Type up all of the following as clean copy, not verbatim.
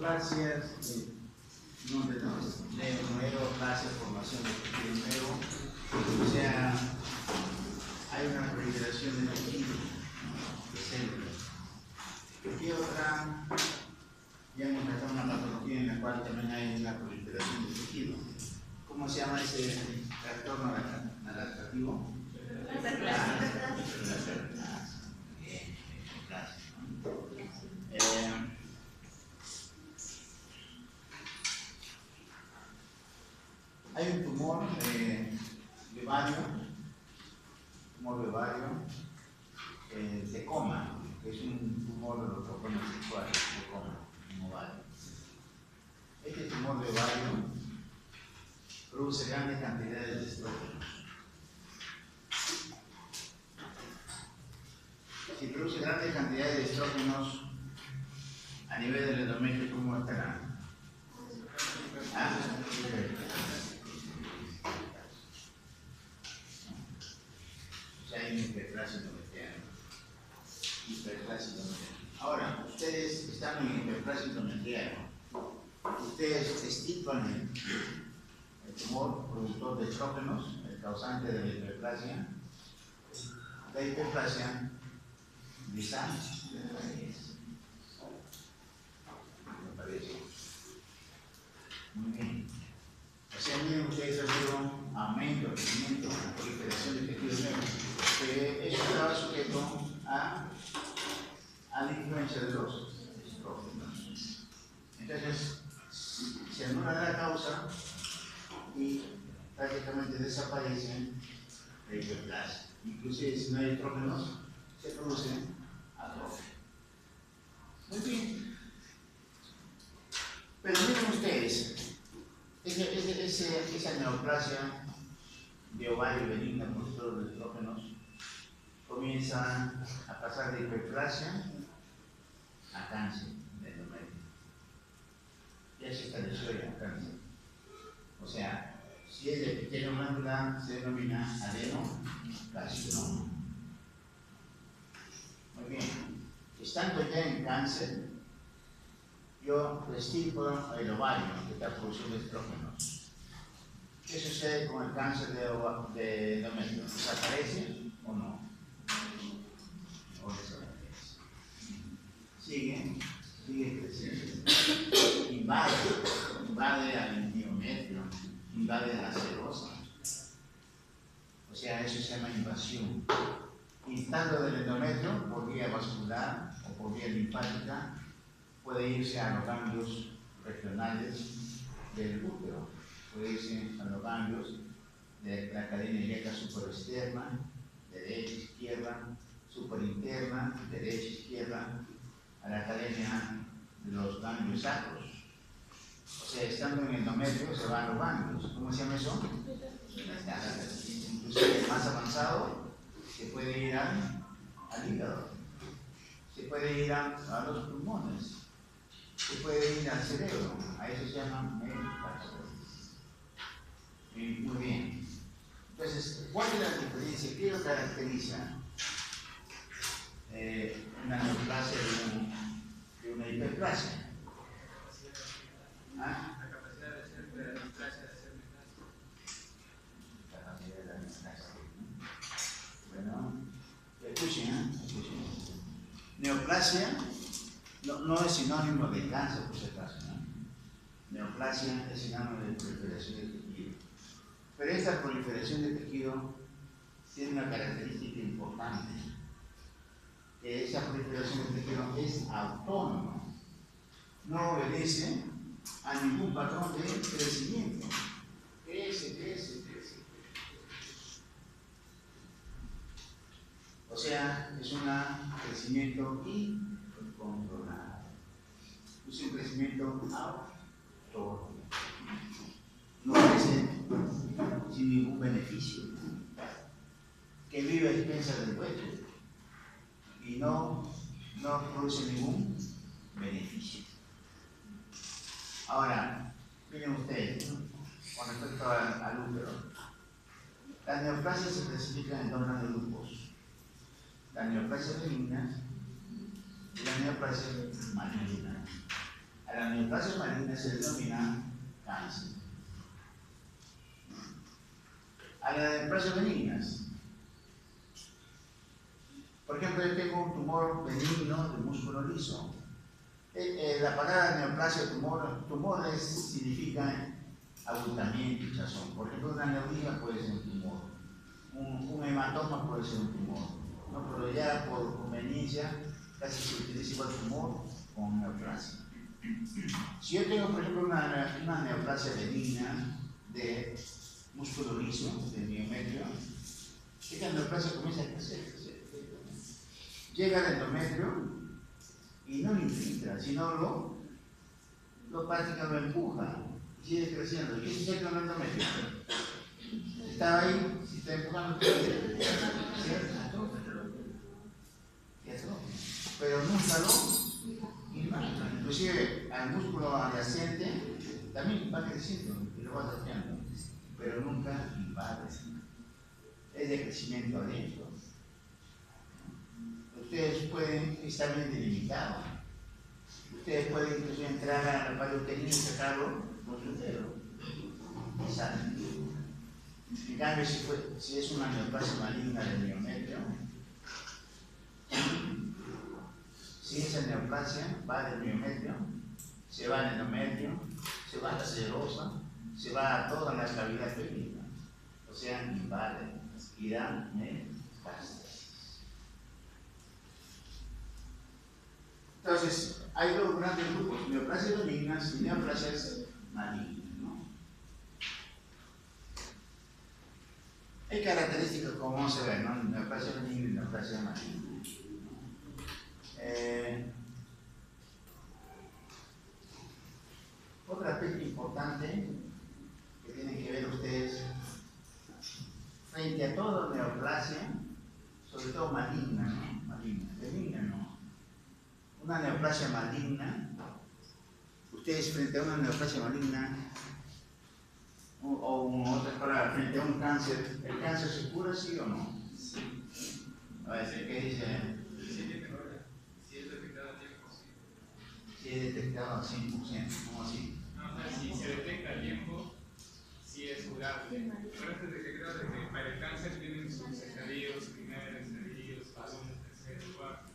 neoplasias, neoplasias, formación de tejido nuevo, o sea, hay una proliferación de tejido, de células. Y otra, ya hemos tratado una patología en la cual también hay una proliferación de tejido. ¿Cómo se llama ese trastorno adaptativo? Hay un tumor bebario, de coma, que es un tumor de los trofeos sexuales, de coma, como ovario. Este tumor bebario produce grandes cantidades de estrógenos. Si produce grandes cantidades de estrógenos a nivel del endometrio, ¿cómo estará? O sea, hay una hiperplasia endometrial. Ahora, ustedes están en hiperplasia endometrial. Ustedes extirpan el tumor productor de estrógenos, el causante de la hiperplasia. La hiperplasia lisana, me parece. Muy bien. O sea, miren ustedes el aumento, crecimiento, proliferación de tejido nuevo. Eso estaba sujeto a la influencia de los estrógenos. Entonces, se anula la causa y prácticamente desaparece la hiperplasia. Inclusive si no hay estrógenos, se produce atrofia. Muy bien. Pero miren ustedes, esa neoplasia de ovario benigna productor de estrógenos comienza a pasar de hiperplasia a cáncer de endometrio. Ya se estableció el cáncer. O sea, si es de pequeña glándula, se denomina adenocarcinoma. Muy bien. Estando ya en cáncer, yo extirpo el ovario que está produciendo estrógenos. ¿Qué sucede con el cáncer de endometrio? ¿Desaparece o no? O desaparece. Sigue creciendo. Invade al endometrio, invade la serosa. O sea, eso se llama invasión. Instando del endometrio por vía vascular o por vía linfática, puede irse a los ganglios regionales del útero, puede irse a los ganglios de la cadena ilíaca superexterna, derecha, izquierda, superinterna, derecha, izquierda, a la cadena de los ganglios sacros. O sea, estando en el endometrio se va a los ganglios. ¿Cómo se llama eso? Inclusive el más avanzado se puede ir al hígado, se puede ir a los pulmones, se puede ir al cerebro. A eso se llama metastasis. Muy bien. Entonces, ¿cuál es la diferencia? ¿Qué lo caracteriza una neoplasia de una hiperplasia? ¿Ah? La capacidad de ser de la neoplasia de ser metástasis. La capacidad de la metástasis. Bueno, escuchen. Neoplasia no es sinónimo de cáncer, por si acaso, ¿no? Neoplasia es sinónimo de proliferación de tejido. Pero esta proliferación de tejido tiene una característica importante, que esa proliferación de tejido es autónoma, no obedece a ningún patrón de crecimiento. Crece. O sea, es un crecimiento incontrolado. Es un crecimiento autónomo. No crece sin ningún beneficio. Que vive a expensas del hueso y no produce ningún beneficio. Ahora, miren ustedes, con respecto al útero, las neoplasias se clasifican en dos grandes grupos: la neoplasia benigna y la neoplasia maligna. A la neoplasia maligna se le denomina cáncer. A las neoplasias benignas, por ejemplo, yo tengo un tumor benigno del músculo liso. La palabra neoplasia, tumores significa abultamiento, hinchazón. Por ejemplo, una neurina puede ser un tumor, un hematoma puede ser un tumor, ¿no? Pero ya por conveniencia casi se utiliza igual tumor con neoplasia. Si yo tengo, por ejemplo, una neoplasia benigna de músculo liso, de miometrio, esta neoplasia comienza a crecer. Llega al endometrio y no lo infiltra, sino lo prácticamente lo empuja y sigue creciendo. ¿Y qué sucede con el endometrio? Está ahí, si está empujando, pero nunca lo invade. Inclusive al músculo adyacente también va creciendo y lo va saciando, pero nunca invade. Es de crecimiento adentro. Ustedes pueden estar bien delimitados. Ustedes pueden incluso entrar al radio uterino y sacarlo con su dedo. Y salen. En cambio, si es una neoplasia maligna del miometrio, si esa neoplasia va del miometrio, se va al endometrio, se va a la serosa, se va a toda la cavidad pélvica. O sea, invade y da metástasis. Entonces, hay dos grandes grupos, neoplasias benignas y neoplasias malignas, ¿no? Hay características como vamos a ver, ¿no? Neoplasia benigna y neoplasia maligna. Otro aspecto importante que tienen que ver ustedes frente a toda neoplasia, sobre todo maligna, ¿no? Maligna, benigna, ¿no? Una neoplasia maligna, ustedes frente a una neoplasia maligna, o otras palabras, frente a un cáncer, ¿el cáncer se cura, sí o no? Sí. A ver, ¿qué dice? Si es detectado a tiempo, sí. Si es detectado al 100%, ¿cómo así? No, o sea, si se detecta a tiempo, sí es curable. Pero antes de que creo que para el cáncer tienen sus estadios, primer estadio, segundo, tercero, cuarto.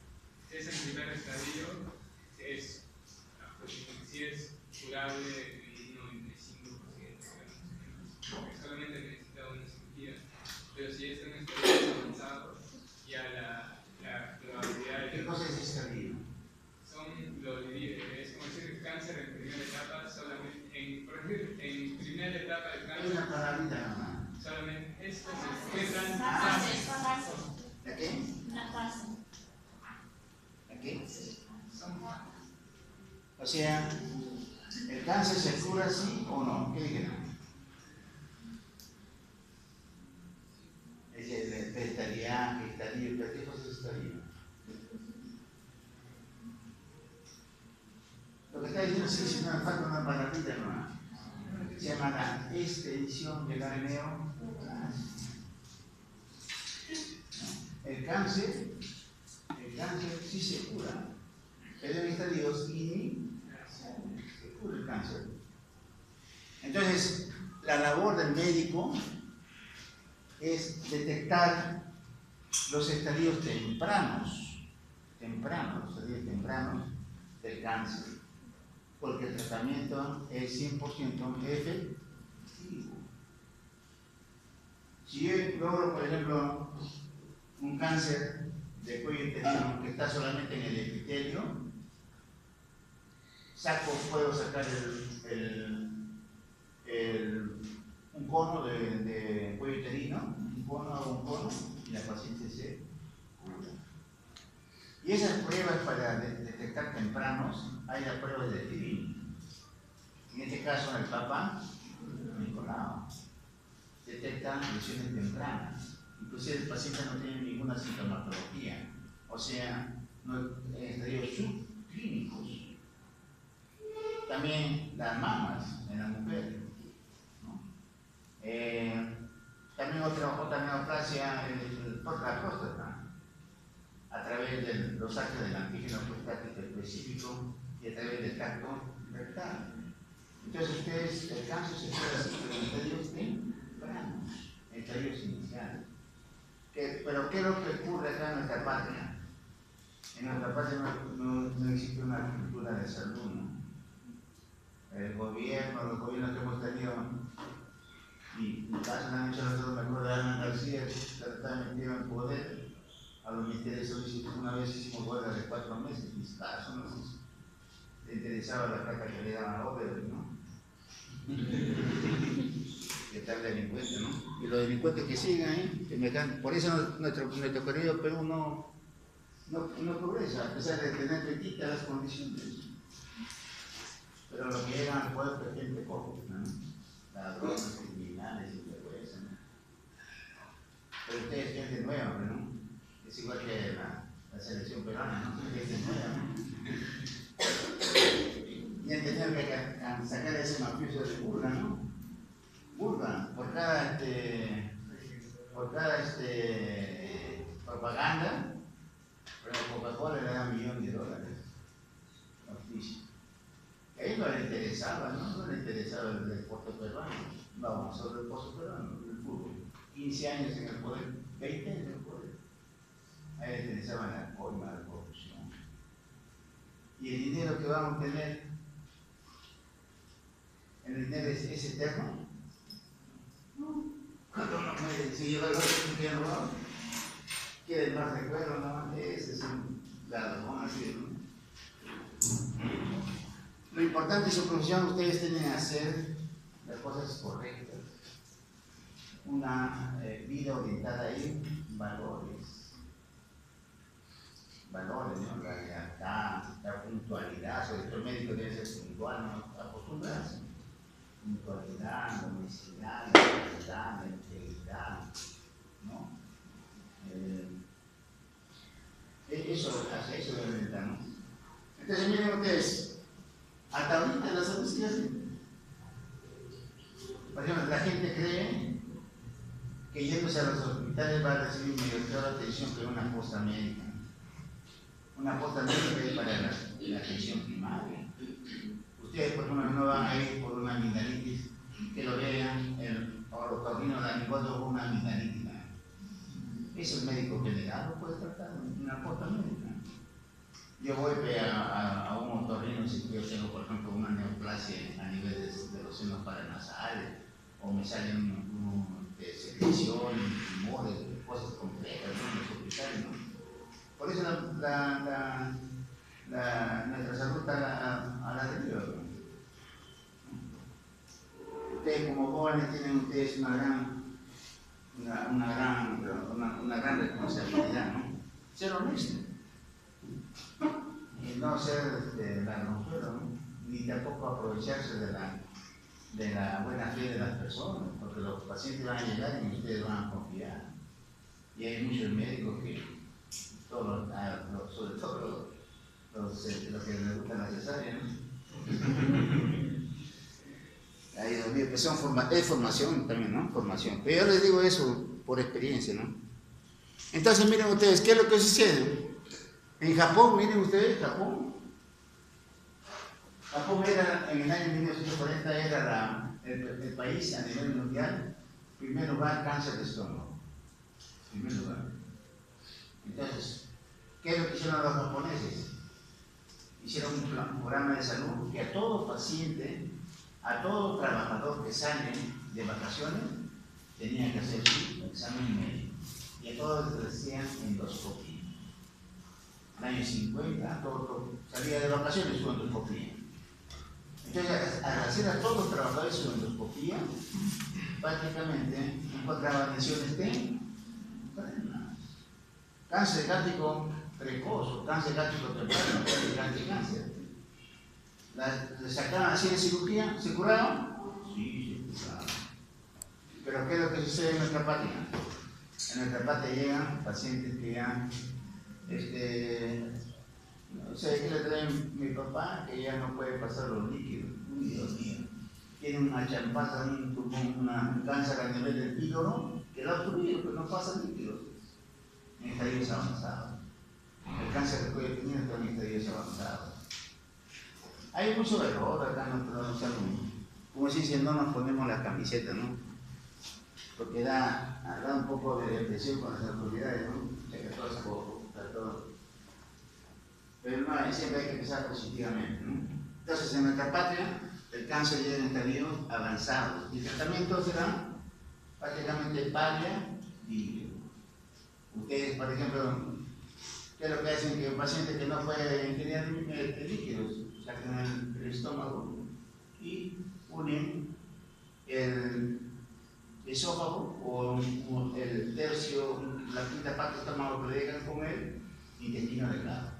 Si es el primer estadio, si es curable en un 95%, solamente necesita una cirugía. Pero si es un estadio avanzado, ya la probabilidad ¿Qué cosa es estadio? Es como decir el cáncer en primera etapa, solamente, por ejemplo, en primera etapa del Es cáncer, una palabrita nomás. solamente esto se encuentran ¿La qué? Una fase. ¿La qué? O sea, ¿el cáncer se cura sí o no? ¿Qué dijeron? Es el estadio, ¿qué cosa es estadio? Lo que está diciendo sí, si no me falta una palabrita nomás. Se llama la expedición de la neoplasia. El cáncer sí se cura, pero en estadios y se cura el cáncer. Entonces, la labor del médico es detectar los estadios tempranos del cáncer, porque el tratamiento es 100% efectivo. Si yo logro, por ejemplo, un cáncer de cuello uterino que está solamente en el epitelio, puedo sacar un cono de cuello uterino, un cono, y la paciente se cura. Y esas pruebas para detectar tempranos, hay la prueba de Tirin. En este caso, el Papa Nicolau detecta lesiones tempranas. Inclusive el paciente no tiene ninguna sintomatología, o sea, no estadios subclínicos. También las mamas en la mujer, ¿no? También otra neoplasia es la próstata, a través de los actos del antígeno prostático específico y a través de del tracto rectal. Entonces ustedes, el cáncer se puede hacer en estadios tempranos, en estadios iniciales. Pero ¿qué es lo que ocurre acá en nuestra patria? En nuestra patria no existe una cultura de salud, ¿no? El gobierno, los gobiernos que hemos tenido, y casos han hecho nosotros, me acuerdo de Ana García, que estaba metido en poder, a los ministerios solicitó, una vez hicimos huelga de 4 meses, y casos no le interesaba la plata que le daban a Ober, ¿no? Que tal delincuente, ¿no? Y los delincuentes que siguen ahí, que me dan, por eso nuestro querido Perú no progresa, a pesar de tener petitas las condiciones. Pero lo que llegan al pueblo es gente corrupta, ¿no? Ladrones, criminales, sinvergüenza, ¿no? Pero ustedes es gente nueva, ¿no? Es igual que la selección peruana, ¿no? Es gente nueva, ¿no? Y han tenido que sacar ese mafioso de Burga, ¿no? Burga, por cada propaganda, pero Coca-Cola le da $1 millón. A él no le interesaba, ¿no? No le interesaba el deporte peruano. Vamos, sobre el deporte peruano, el fútbol. 15 años en el poder, 20 años en el poder. A él le interesaba la coima, la corrupción. Y el dinero que vamos a tener, ¿el dinero es eterno? No. Cuando uno muere, si lleva el otro que no va, quiere más recuerdo, ¿no? Ese es un ladrón, así, ¿no? Lo importante en su profesión, ustedes tienen que hacer las cosas correctas. Una vida orientada en valores. Valores, ¿no? La lealtad, la puntualidad, sobre todo el médico debe ser puntual, ¿no? Acostumbrarse. Puntualidad, la honestidad, la verdad, la integridad, ¿no? Hacia eso debe orientar, ¿no? Entonces, miren ustedes. Hasta ahorita la salud sigue así. Por ejemplo, la gente cree que yéndose a los hospitales va a recibir mayor atención que una posta médica. Una posta médica es para la atención primaria. Ustedes, por ejemplo, no van a ir por una amigdalitis, que lo vean, el otorrinolaringólogo con una amigdalitis. Eso el médico general lo puede tratar en una posta médica. Yo voy a un otorrino si yo tengo, por ejemplo, una neoplasia a nivel de los senos paranasales, o me salen de secreción, tumores, cosas complejas, ¿no? En los hospitales, ¿no? Por eso nuestra salud está a la deriva, ¿no? Ustedes como jóvenes tienen ustedes una gran responsabilidad, ¿no? Ser honesto. Y no ser ladronzuelo, ¿no? Ni tampoco aprovecharse de la buena fe de las personas, porque los pacientes van a llegar y ustedes van a confiar. Y hay muchos médicos que, sobre todo los que les gustan la cesárea, ¿no? Ahí los míos, pues es formación también, ¿no? Formación. Pero yo les digo eso por experiencia, ¿no? Entonces, miren ustedes, ¿qué es lo que sucede? En Japón, miren ustedes, Japón era, en el año 1940, era el país a nivel mundial, primer lugar, cáncer de estómago. Primer lugar. Entonces, ¿qué es lo que hicieron los japoneses? Hicieron un programa de salud que a todo paciente, a todo trabajador que sale de vacaciones, tenía que hacer su examen médico. Y a todos les decían endoscopia. En el año 50, todo salía de vacaciones su endoscopia. Entonces, al hacer a todos los trabajadores su endoscopia, prácticamente encontraban lesiones de cáncer gástrico precoz, cáncer gástrico temprano, cáncer. ¿Le sacaban así de cirugía? ¿Se curaron? Sí, se curaron. Pero ¿qué es lo que sucede en nuestra patria? En nuestra patria llegan pacientes que ya, no sé qué le traen mi papá, que ya no puede pasar los líquidos. Uy, Dios mío. Tiene una champaza, un cáncer a nivel del píloro, que lo ha obstruido, pero no pasa líquidos. En estadios avanzados. El cáncer de cuello uterino está en estadios avanzados. hay mucho error acá, como se dice, no nos ponemos la camiseta, ¿no? Porque da un poco de depresión con las autoridades, ¿no? Ya que todo es poco, todo. Pero no, siempre hay que pensar positivamente, ¿no? Entonces, en nuestra patria, el cáncer llega en estadios avanzados y el tratamiento será prácticamente palia y ustedes, por ejemplo, ¿qué es lo que hacen? Que un paciente que no puede ingerir líquidos, sacan el estómago y unen el esófago o el tercio, la quinta parte del estómago que le dejan con el intestino delgado.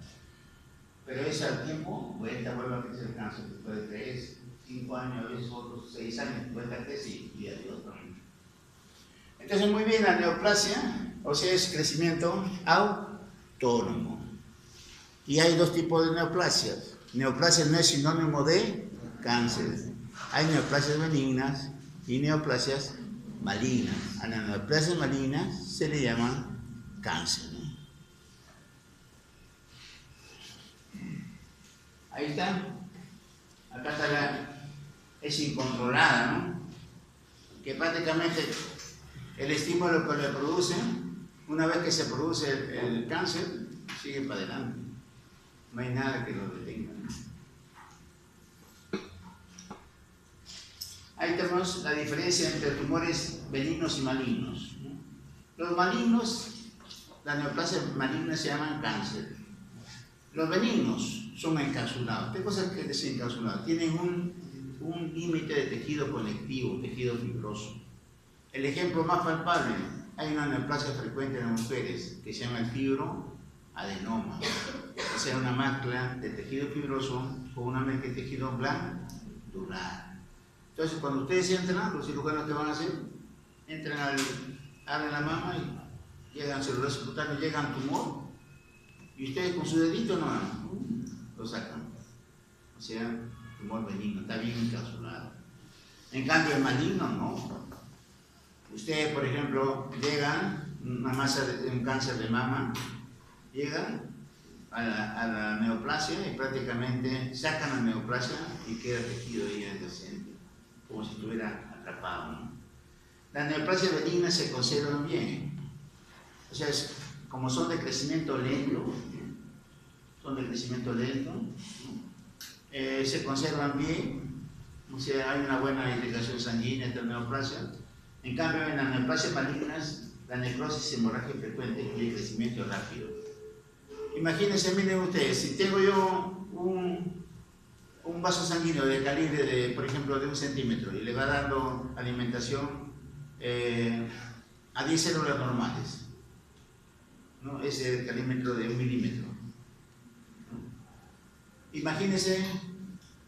Pero eso al tiempo vuelve a crecer el cáncer, después de 3, 5 años, a veces otros 6 años, vuelve a crecer y adiós también. Entonces, muy bien, la neoplasia, o sea, es crecimiento autónomo. Y hay dos tipos de neoplasias. Neoplasia no es sinónimo de cáncer. Hay neoplasias benignas y neoplasias malignas. A las neoplasias malignas se le llama cáncer, ¿no? Ahí está. Acá está es incontrolada, ¿no? Que prácticamente el estímulo que le produce, una vez que se produce el cáncer, sigue para adelante. No hay nada que lo detenga, ¿no? Ahí tenemos la diferencia entre tumores benignos y malignos, ¿no? Los malignos, la neoplasia maligna se llaman cáncer. Los benignos son encapsulados. ¿Qué cosa quiere decir encapsulado? Tienen un límite de tejido conectivo, tejido fibroso. El ejemplo más palpable, hay una neoplasia frecuente en las mujeres que se llama el fibroadenoma, o sea, una mezcla de tejido fibroso con una mezcla de tejido glandular. Entonces, cuando ustedes entran, los cirujanos que van a hacer, entran abren la mama y llegan células subcutáneas, llegan tumor, y ustedes con su dedito no lo sacan. O sea, tumor benigno, está bien encapsulado. En cambio, el maligno no. Ustedes, por ejemplo, llegan, una masa de un cáncer de mama, llegan a la neoplasia y prácticamente sacan la neoplasia y queda tejido ahí adyacente, como si estuviera atrapado, ¿no? Las neoplasias benignas se conservan bien. O sea, como son de crecimiento lento, se conservan bien, o sea, hay una buena irrigación sanguínea de la neoplasia. En cambio, en las neoplasias malignas, la necrosis hemorrágica frecuente y el crecimiento rápido. Imagínense, miren ustedes, si tengo yo un vaso sanguíneo de calibre de, por ejemplo, de 1 centímetro y le va dando alimentación a 10 células normales, ¿no? Ese es el calímetro de 1 milímetro. Imagínense,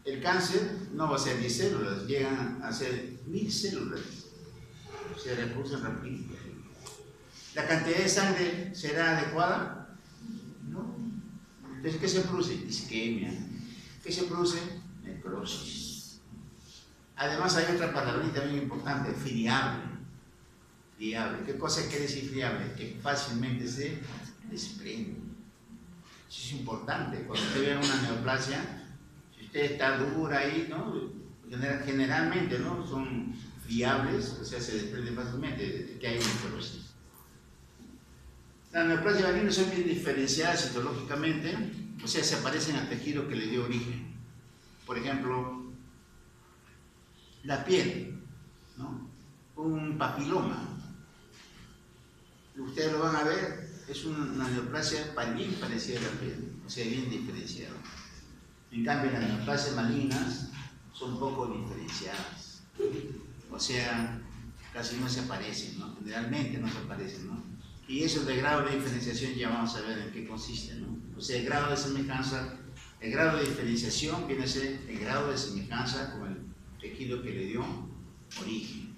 el cáncer no va a ser 10 células, llegan a ser 1000 células. Se reproducen rapidito. ¿La cantidad de sangre será adecuada? No. Entonces, ¿qué se produce? Isquemia. ¿Qué se produce? Necrosis. Además, hay otra palabrita bien importante, friable. Friable. ¿Qué cosa quiere decir friable? Que fácilmente se desprende. Eso es importante. Cuando usted ve una neoplasia, si usted está dura ahí, ¿no? Generalmente, ¿no? Son friables, o sea, se desprende fácilmente de que hay necrosis. Las neoplasias benignas son bien diferenciadas citológicamente, o sea, se aparecen al tejido que le dio origen. Por ejemplo, la piel, ¿no? Un papiloma. Ustedes lo van a ver, es una neoplasia bien parecida a la piel, o sea, bien diferenciada. En cambio, las neoplasias malignas son poco diferenciadas. O sea, casi no se aparecen, ¿no? Generalmente no se aparecen, ¿no? Y eso de grado de diferenciación ya vamos a ver en qué consiste, ¿no? O sea, el grado de semejanza, el grado de diferenciación viene a ser el grado de semejanza con el tejido que le dio origen.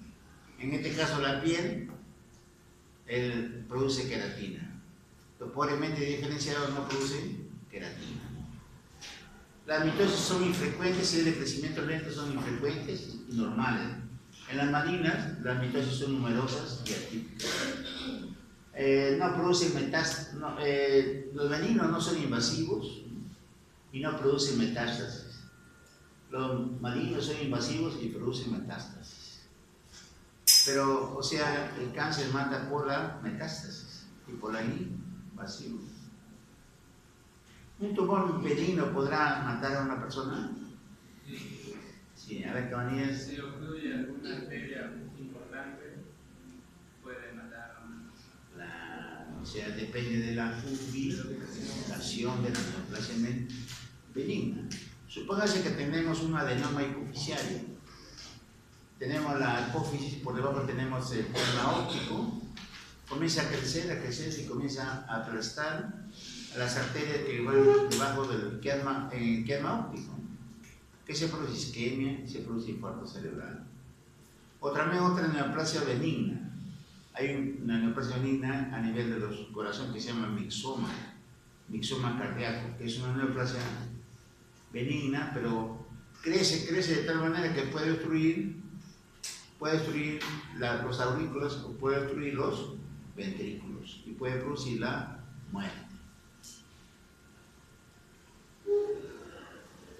En este caso, la piel, él produce queratina. Los pobremente diferenciados no producen queratina. Las mitosis son infrecuentes, si es de crecimiento lento, son infrecuentes y normales. En las malignas, las mitosis son numerosas y atípicas. No producen metástasis, los benignos no son invasivos y no producen metástasis. Los malignos son invasivos y producen metástasis. Pero, o sea, el cáncer mata por la metástasis y por la invasión. ¿Un tumor benigno podrá matar a una persona? Sí, a ver, Cabanillas. Si ocluye alguna arteria importante, puede matar a una persona. Claro, o sea, depende de la ubicación de la neoplasia benigna. Supóngase que tenemos un adenoma hipoficiario. Tenemos la hipófisis, por debajo tenemos el quema óptico. Comienza a crecer y comienza a aplastar a las arterias que van debajo del quema óptico. ¿Qué se produce? Isquemia, se produce infarto cerebral. Otra neoplasia benigna. Hay una neoplasia benigna a nivel de los corazones que se llama mixoma cardíaco, que es una neoplasia benigna, pero crece de tal manera que puede destruir los aurículas o puede destruir los ventrículos y puede producir la muerte.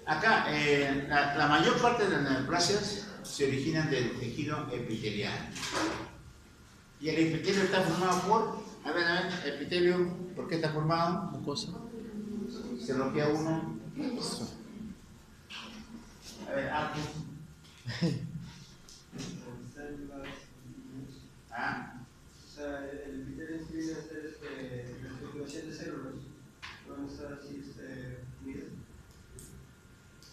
Acá, la mayor parte de las neoplasias se originan del tejido epitelial. Y el epitelio está formado por, a ver, epitelio, ¿por qué está formado? Mucosa. Se bloquea uno. A ver, Arco. ¿Ah? O sea, el epitelio en sí viene a ser la estructuración de células. ¿No está así unido?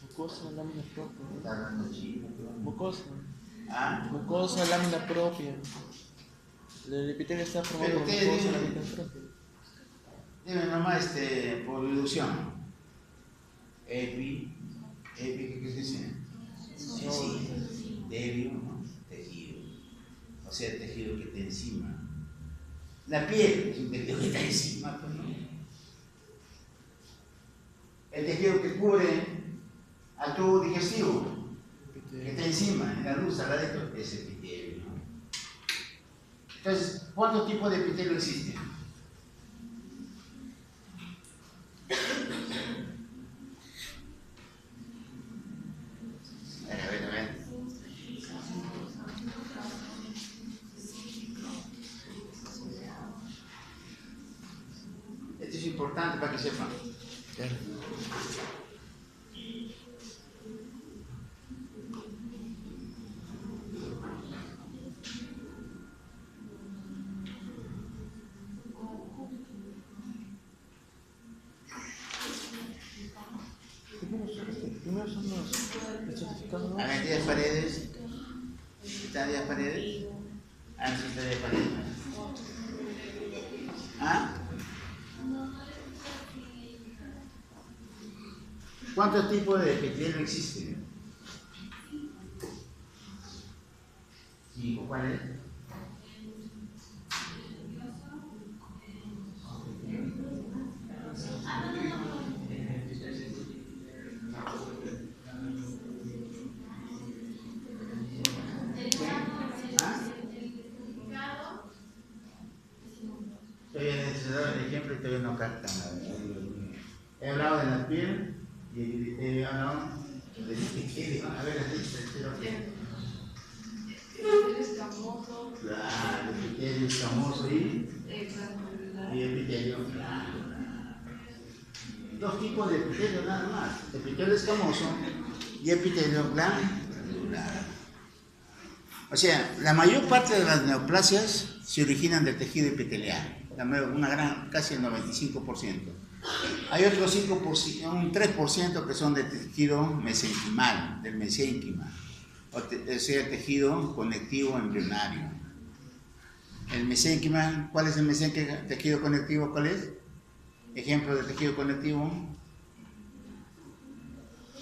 Mucosa, lámina propia. Está hablando chino. Mucosa. ¿Ah? Mucosa, lámina propia. El epitelio está formado por mucosa, lámina propia. Dime nomás por deducción. ¿Qué se dice? Sí, delio, ¿no? Tejido. O sea, el tejido que está encima. La piel es un tejido que está encima, pues, ¿no? El tejido que cubre al tubo digestivo, que está encima, en la luz, al ladito, es epitelio, ¿no? Entonces, ¿cuántos tipos de epitelio existen? A ver. Esto es importante para que sepan. Claro. Primero son los estratificados. A ver, 10 paredes. ¿Están 10 paredes? Ah, sí, está 10 paredes. ¿Ah? ¿Cuántos tipos de epitelio existen? ¿Y cuál es? Todavía necesitaba el ejemplo y todavía no captan. He hablado de la piel y he hablado del epitelio. A ver, el epitelio escamoso. claro, el epitelio escamoso y epitelio claro. Dos tipos de epitelio nada más. Epitelio escamoso y epitelio glandular. O sea, la mayor parte de las neoplasias se originan del tejido epitelial. Casi el 95%. Hay otro 5%, un 3% que son del tejido mesenquimal, del mesénquima, o sea, el tejido conectivo embrionario. El mesénquima, ¿cuál es el mesénquima? ¿Tejido conectivo cuál es? Ejemplo de tejido conectivo.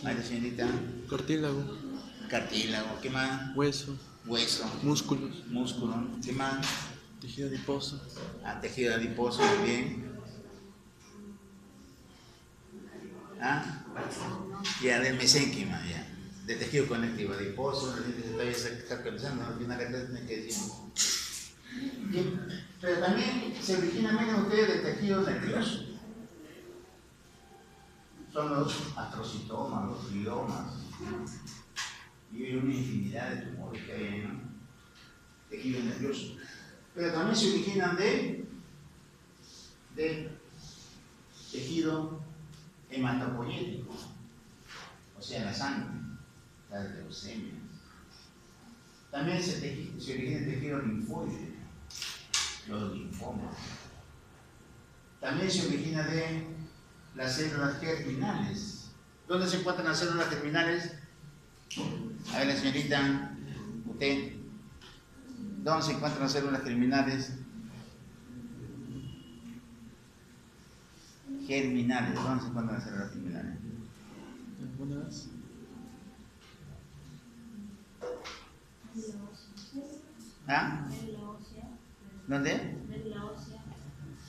María señorita. Cartílago. Cartílago, ¿qué más? Hueso. Hueso. Músculos. Músculo, ¿qué más? Tejido adiposo. Ah, tejido adiposo, muy bien. ¿Ah? Ya, del mesénquima, ya. Del tejido conectivo, adiposo, todavía se está actualizando, al final acá tiene que decir. Pero también se origina menos ustedes del tejido nervioso. son los astrocitomas, los gliomas, y hay una infinidad de tumores que hay en el tejido nervioso. Pero también se originan de tejido hematopoyético, o sea, la sangre, la leucemia. También se origina el tejido linfoide, los linfomas. También se origina de las células germinales. ¿Dónde se encuentran las células germinales? A ver, la señorita, usted, ¿dónde se encuentran las células germinales? Germinales, ¿dónde se encuentran las células germinales? Algunas. ¿Ah? ¿Dónde?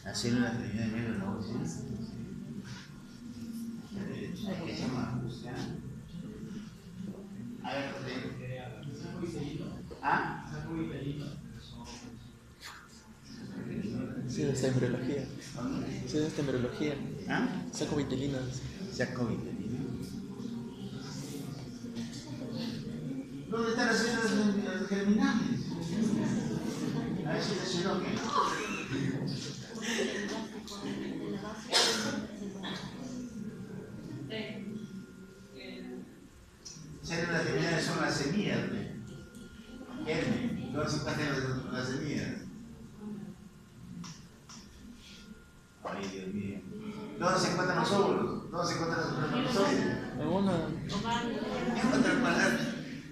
Las células germinales de la ósea. ¿Qué se llama? A ver, ¿ah? Sí, de esta embriología. Sí, de esta embriología. ¿Ah? Saco vitelina. Saco vitelina. ¿Dónde están las células germinales? A ver si les sirve que células germinales son las semillas, germen. ¿Dónde se encuentran las semillas? Ay, Dios mío. ¿Dónde se encuentran los óvulos? ¿Dónde se encuentran los espermatozoides?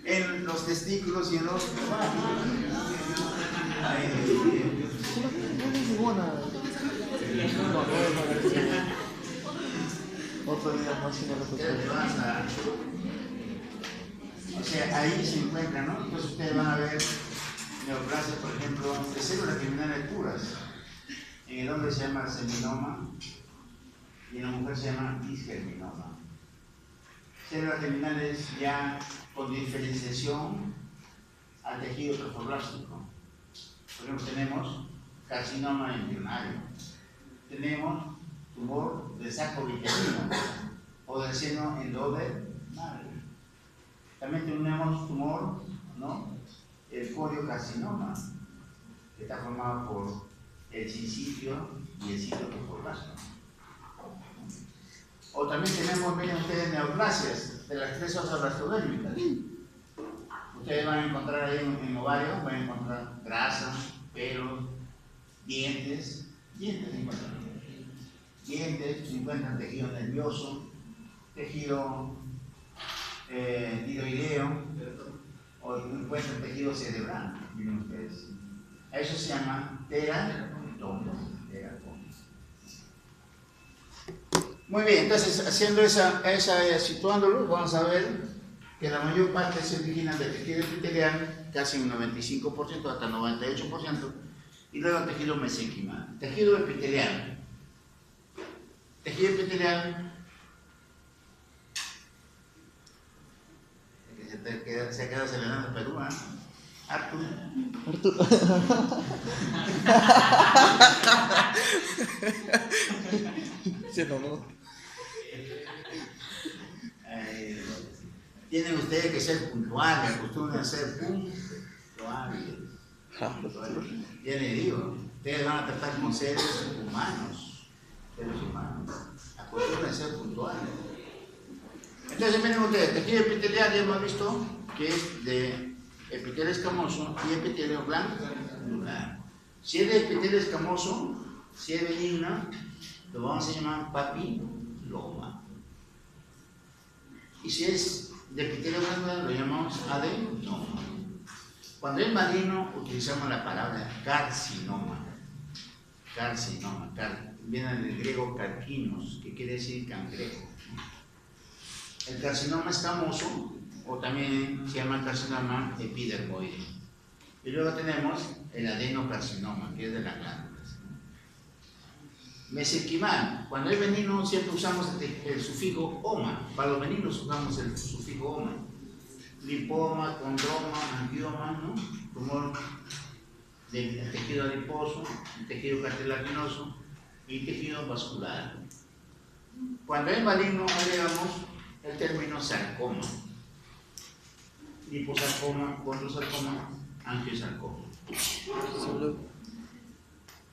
En los testículos y en los ovarios. Ay, Dios mío. Otro día más y no lo pasa? O sea, ahí se encuentran, ¿no? Entonces ustedes van a ver neoplasias, por ejemplo, de células germinales puras. En el hombre se llama seminoma y en la mujer se llama disgerminoma. Células germinales ya con diferenciación al tejido trofoblástico. Por ejemplo, tenemos carcinoma embrionario, tenemos tumor de saco vitelino o del seno endodermal. También tenemos tumor, ¿no? El coriocarcinoma, que está formado por el sincitio y el citotrofoblasto. O también tenemos, miren ustedes, neoplasias de las tres osas blastodérmicas. Ustedes van a encontrar ahí en ovario, van a encontrar grasa, pelos, dientes, se encuentran tejido nervioso, tejido tiroideo, o encuentran tejido cerebral, miren ustedes. A eso se llama teratoma. Muy bien, entonces haciendo situándolo, vamos a ver que la mayor parte se origina del tejido epitelial, casi un 95%, hasta 98%, y luego el tejido mesenquimal. Tejido epitelial. Tejido epitelial, se ha quedado celebrando Perú, ¿eh? Arturo. Sí, no. Tienen ustedes que ser puntuales, acostumbran a ser puntuales. Ya les digo, ustedes van a tratar con seres humanos, acostumbran a ser puntuales. Entonces, miren ustedes, tejido epitelial ya hemos visto que es de epitelio escamoso y epitelio glandular. Si es de epitelio escamoso, si es benigno, lo vamos a llamar papiloma. Y si es de epitelio glandular, lo llamamos adenoma. Cuando es maligno, utilizamos la palabra carcinoma. Carcinoma, viene del griego carquinos, que quiere decir cangrejo. El carcinoma escamoso, o también se llama carcinoma epidermoide. Y luego tenemos el adenocarcinoma, que es de las glándulas. Mesenquimal, cuando es benigno siempre usamos el sufijo oma. Para los benignos usamos el sufijo oma. Lipoma, condroma, angioma, ¿no? Tumor del tejido adiposo, el tejido cartilaginoso y tejido vascular. Cuando es maligno, agregamos el término sarcoma. Liposarcoma, condrosarcoma, angiosarcoma.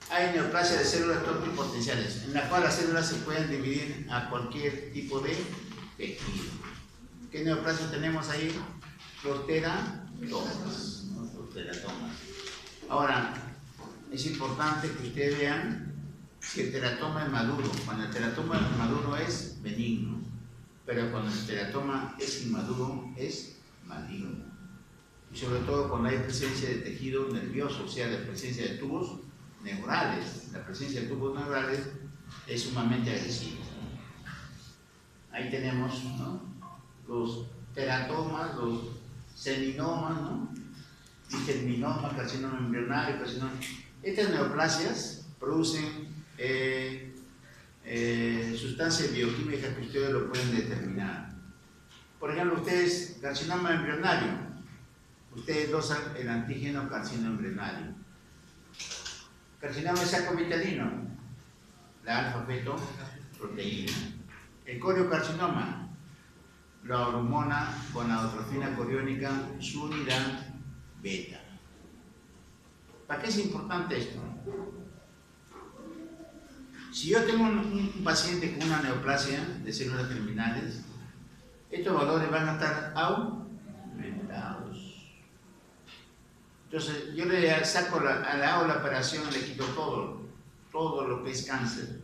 Hay neoplasia de células totipotenciales, en la cual las células se pueden dividir a cualquier tipo de tejido. ¿Qué neoplasia tenemos ahí? Los teratomas. Los teratomas. Ahora, es importante que ustedes vean si el teratoma es maduro. Cuando el teratoma es maduro es benigno, pero cuando el teratoma es inmaduro es maligno. Y sobre todo cuando hay presencia de tejido nervioso, o sea, la presencia de tubos neurales. La presencia de tubos neurales es sumamente agresiva. Ahí tenemos, ¿no?, los teratomas, los seminomas, ¿no?, germinoma, carcinoma embrionario, carcinoma. Estas neoplasias producen sustancias bioquímicas que ustedes lo pueden determinar. Por ejemplo, ustedes, carcinoma embrionario, ustedes dosan el antígeno carcinoma embrionario. Carcinoma de saco vitalino, la alfa-fetoproteína. El coriocarcinoma, la hormona gonadotrofina coriónica, su unidad beta. ¿Para qué es importante esto? Si yo tengo un paciente con una neoplasia de células terminales, estos valores van a estar aumentados. Entonces, yo le hago la operación, le quito todo lo que es cáncer.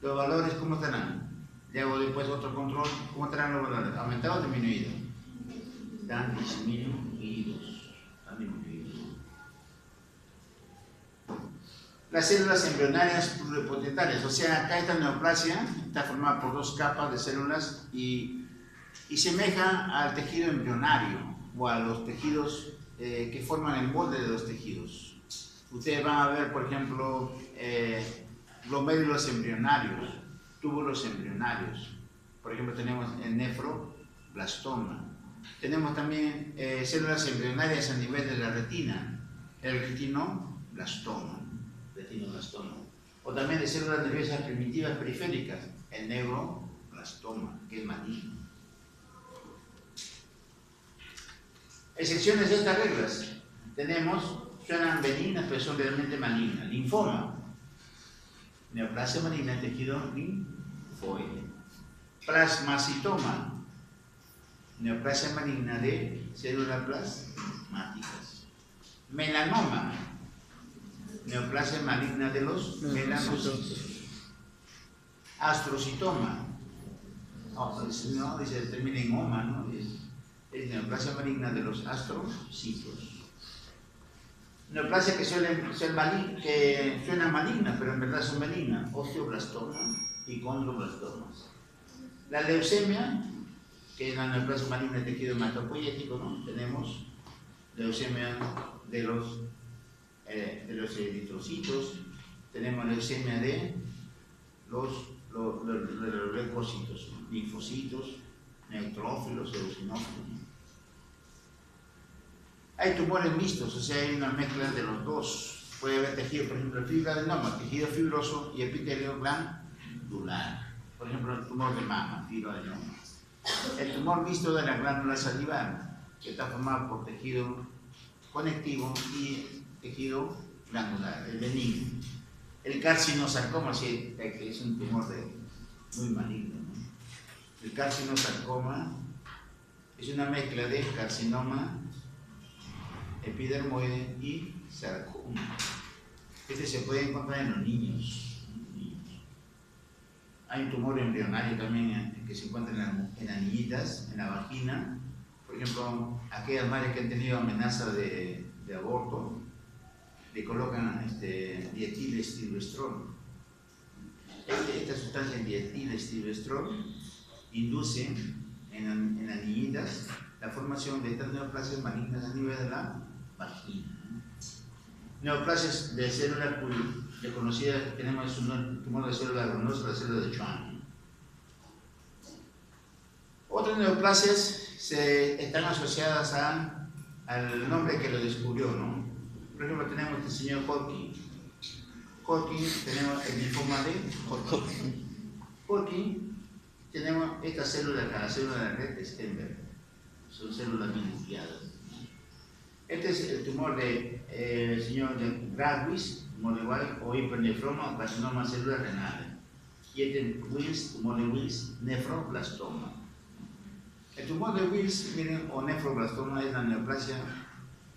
Los valores, ¿cómo estarán? Le hago después otro control, ¿cómo estarán los valores? ¿Aumentados o disminuidos? Están disminuidos. Las células embrionarias pluripotentarias, o sea, acá esta neoplasia está formada por dos capas de células y semeja al tejido embrionario o a los tejidos que forman el molde de los tejidos. Ustedes van a ver, por ejemplo, glomérulos embrionarios, túbulos embrionarios. Por ejemplo, tenemos el nefroblastoma. Tenemos también células embrionarias a nivel de la retina, el retinoblastoma. O también de células nerviosas primitivas periféricas, el neuroblastoma, que es maligno. Excepciones de estas reglas. Tenemos, suenan benignas, pero son realmente malignas. Linfoma, neoplasia maligna, tejido linfoide. Plasmacitoma, neoplasia maligna de células plasmáticas. Melanoma, neoplasia maligna de los melanocitos. Astrocitoma, no, dice, termina en oma, ¿no? Es neoplasia maligna de los astrocitos. Neoplasia que suelen ser que suenan malignas, pero en verdad son benignas. Osteoblastoma y condroblastomas. La leucemia, que es la neoplasia maligna de tejido hematopoyético, ¿no? Tenemos leucemia de los eritrocitos, tenemos leucemia de los leucocitos, linfocitos, neutrófilos, eosinófilos. Hay tumores mixtos, o sea, hay una mezcla de los dos. Puede haber tejido, por ejemplo, fibroadenoma, tejido fibroso y epitelio glandular. Por ejemplo, el tumor de mama, fibroadenoma. El tumor mixto de la glándula salivar, que está formado por tejido conectivo y tejido glandular, el benigno. El carcinosarcoma, sí, que es un tumor muy maligno, ¿no? El carcinosarcoma es una mezcla de carcinoma, epidermoide y sarcoma. Este se puede encontrar en los niños. Hay un tumor embrionario también que se encuentra en las niñitas, en la vagina. Por ejemplo, aquellas madres que han tenido amenaza de aborto, le colocan dietilestilbestrol. Esta sustancia, dietilestilbestrol, induce en las niñitas la formación de estas neoplasias malignas a nivel de la vagina. Neoplasias de células reconocidas que tenemos un tumor de célula granulosa, la célula de Schwann. Otras neoplasias están asociadas al nombre que lo descubrió, ¿no? Por ejemplo, tenemos este señor Hodgkin. Hodgkin, tenemos el linfoma de Hodgkin. Porque tenemos esta célula, cada célula de la red de Stenberg, son células binucleadas. Este es el tumor del señor de Gradwitz, tumor de White, o hipernefroma o carcinoma celular renal. Y este es Wills, tumor de Wills, nefroblastoma. El tumor de Wills, miren, o nefroblastoma es la neoplasia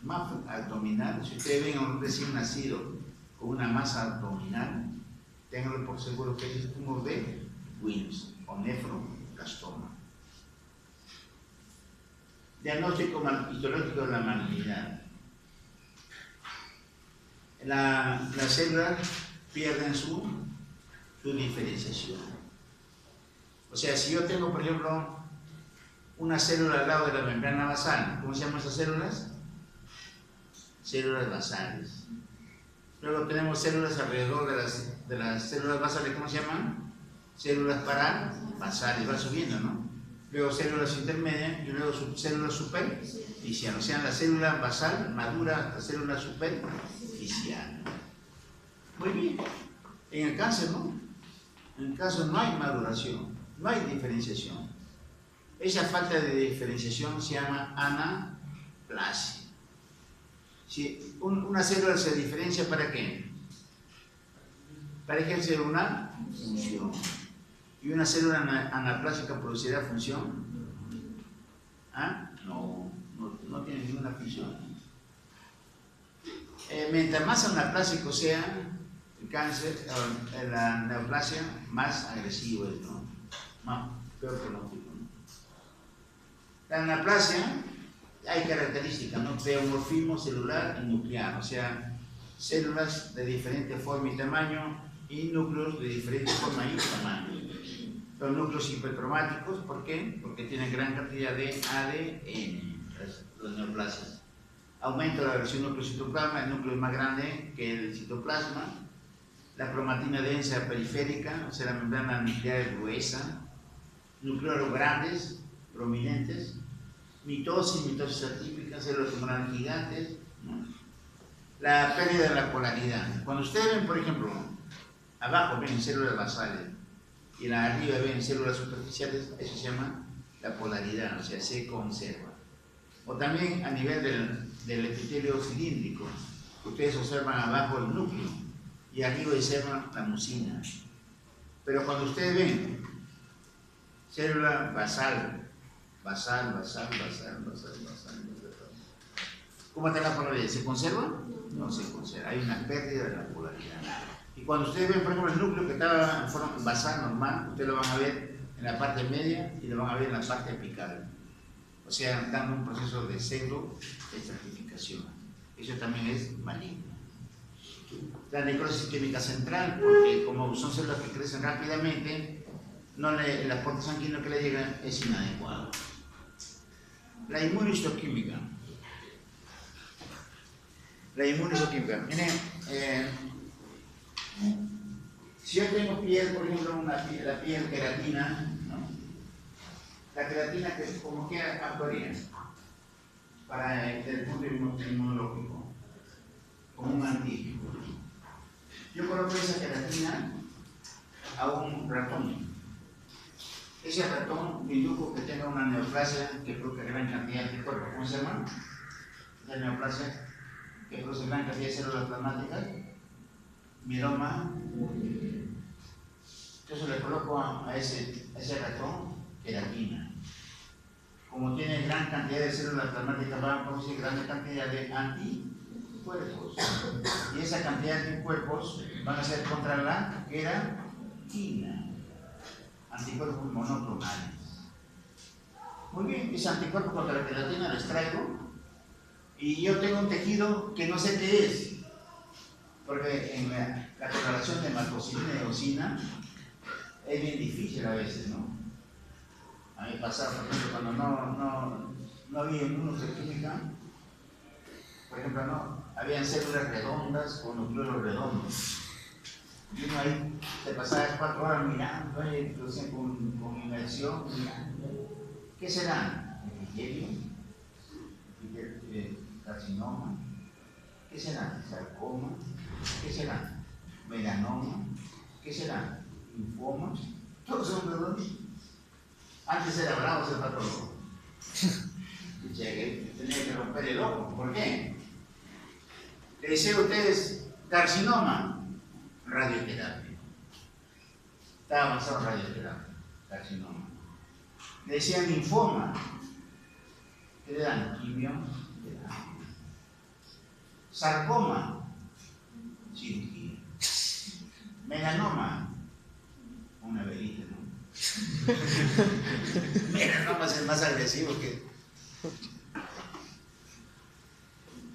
más abdominal. Si ustedes ven a un recién nacido con una masa abdominal, ténganlo por seguro que es el tumor de Wills o nefroblastoma. Diagnóstico histológico de la malignidad. Las células pierden su diferenciación. O sea, si yo tengo, por ejemplo, una célula al lado de la membrana basal, ¿cómo se llaman esas células? Células basales. Luego tenemos células alrededor de las células basales, ¿cómo se llaman? Células parabasales, va subiendo, ¿no? Luego células intermedias y luego células superficiales. O sea, la célula basal madura hasta célula superficial. Muy bien. En el cáncer, ¿no? En el cáncer no hay maduración, no hay diferenciación. Esa falta de diferenciación se llama anaplasia. Si una célula se diferencia, ¿para qué? Para ejercer una función. ¿Y una célula anaplásica producirá función? ¿Ah? No tiene ninguna función. Mientras más anaplásico sea el cáncer, la neoplasia, más agresivo es, ¿no? Más peor pronóstico, ¿no? La anaplasia, hay características, ¿no? Pleomorfismo celular y nuclear, o sea, células de diferente forma y tamaño y núcleos de diferente forma y tamaño. Los núcleos hipercromáticos, ¿por qué? Porque tienen gran cantidad de ADN, los neoplasias. Aumenta la versión núcleo-citoplasma, el núcleo es más grande que el citoplasma. La cromatina densa periférica, o sea, la membrana nuclear es gruesa. Nucleolos grandes, prominentes. Mitosis atípica, células tumorales gigantes, ¿no? La pérdida de la polaridad. Cuando ustedes ven, por ejemplo, abajo ven células basales y arriba ven células superficiales, eso se llama la polaridad, o sea, se conserva. O también a nivel del epitelio cilíndrico, ustedes observan abajo el núcleo y arriba observan la mucina. Pero cuando ustedes ven célula basal, ¿cómo está la polaridad? ¿Se conserva? No se conserva, hay una pérdida de la polaridad. Y cuando ustedes ven, por ejemplo, el núcleo que estaba en forma basal normal, ustedes lo van a ver en la parte media y lo van a ver en la parte apical. O sea, dando un proceso de pseudo-estratificación. Eso también es maligno. La necrosis química central, porque como son células que crecen rápidamente, el aporte sanguíneo que le llega es inadecuado. La inmunohistoquímica. Miren, si yo tengo piel, por ejemplo, la piel queratina, ¿no? La queratina que como que actuaría para el punto inmunológico, como un antígeno. Yo coloco esa queratina a un ratón. Ese ratón indujo que tenga una neoplasia que produzca gran cantidad de cuerpo. ¿Cómo se llama? La neoplasia que produce gran cantidad de células plasmáticas. Mieloma. Entonces le coloco a ese ratón queratina. Como tiene gran cantidad de células plasmáticas, van a producir gran cantidad de anticuerpos. Y esa cantidad de anticuerpos van a ser contra la queratina. Anticuerpos monoclonales. Muy bien, ese anticuerpo contra la queratina lo extraigo y yo tengo un tejido que no sé qué es, porque en la correlación de maltosina y eosina es bien difícil a veces, ¿no? A mí pasaba, por ejemplo, cuando no había inmunohistoquímica, por ejemplo, no, habían células redondas con núcleos redondos. Y uno ahí se pasaba 4 horas mirando, inclusive con inmersión, mirando. ¿Qué será? ¿Epitelio? ¿Carcinoma? ¿Qué será? ¿Sarcoma? ¿Qué será? ¿Melanoma? ¿Qué será? ¿Linfoma? Todos son redonditos. Antes era bravo ese patólogo. Tenía que romper el ojo. ¿Por qué? Le decía a ustedes carcinoma, radioterapia. Está avanzado radioterapia, carcinoma. Le decían linfoma, que le dan quimio, sarcoma, cirugía. Melanoma, una velita, ¿no? Melanoma es el más agresivo que...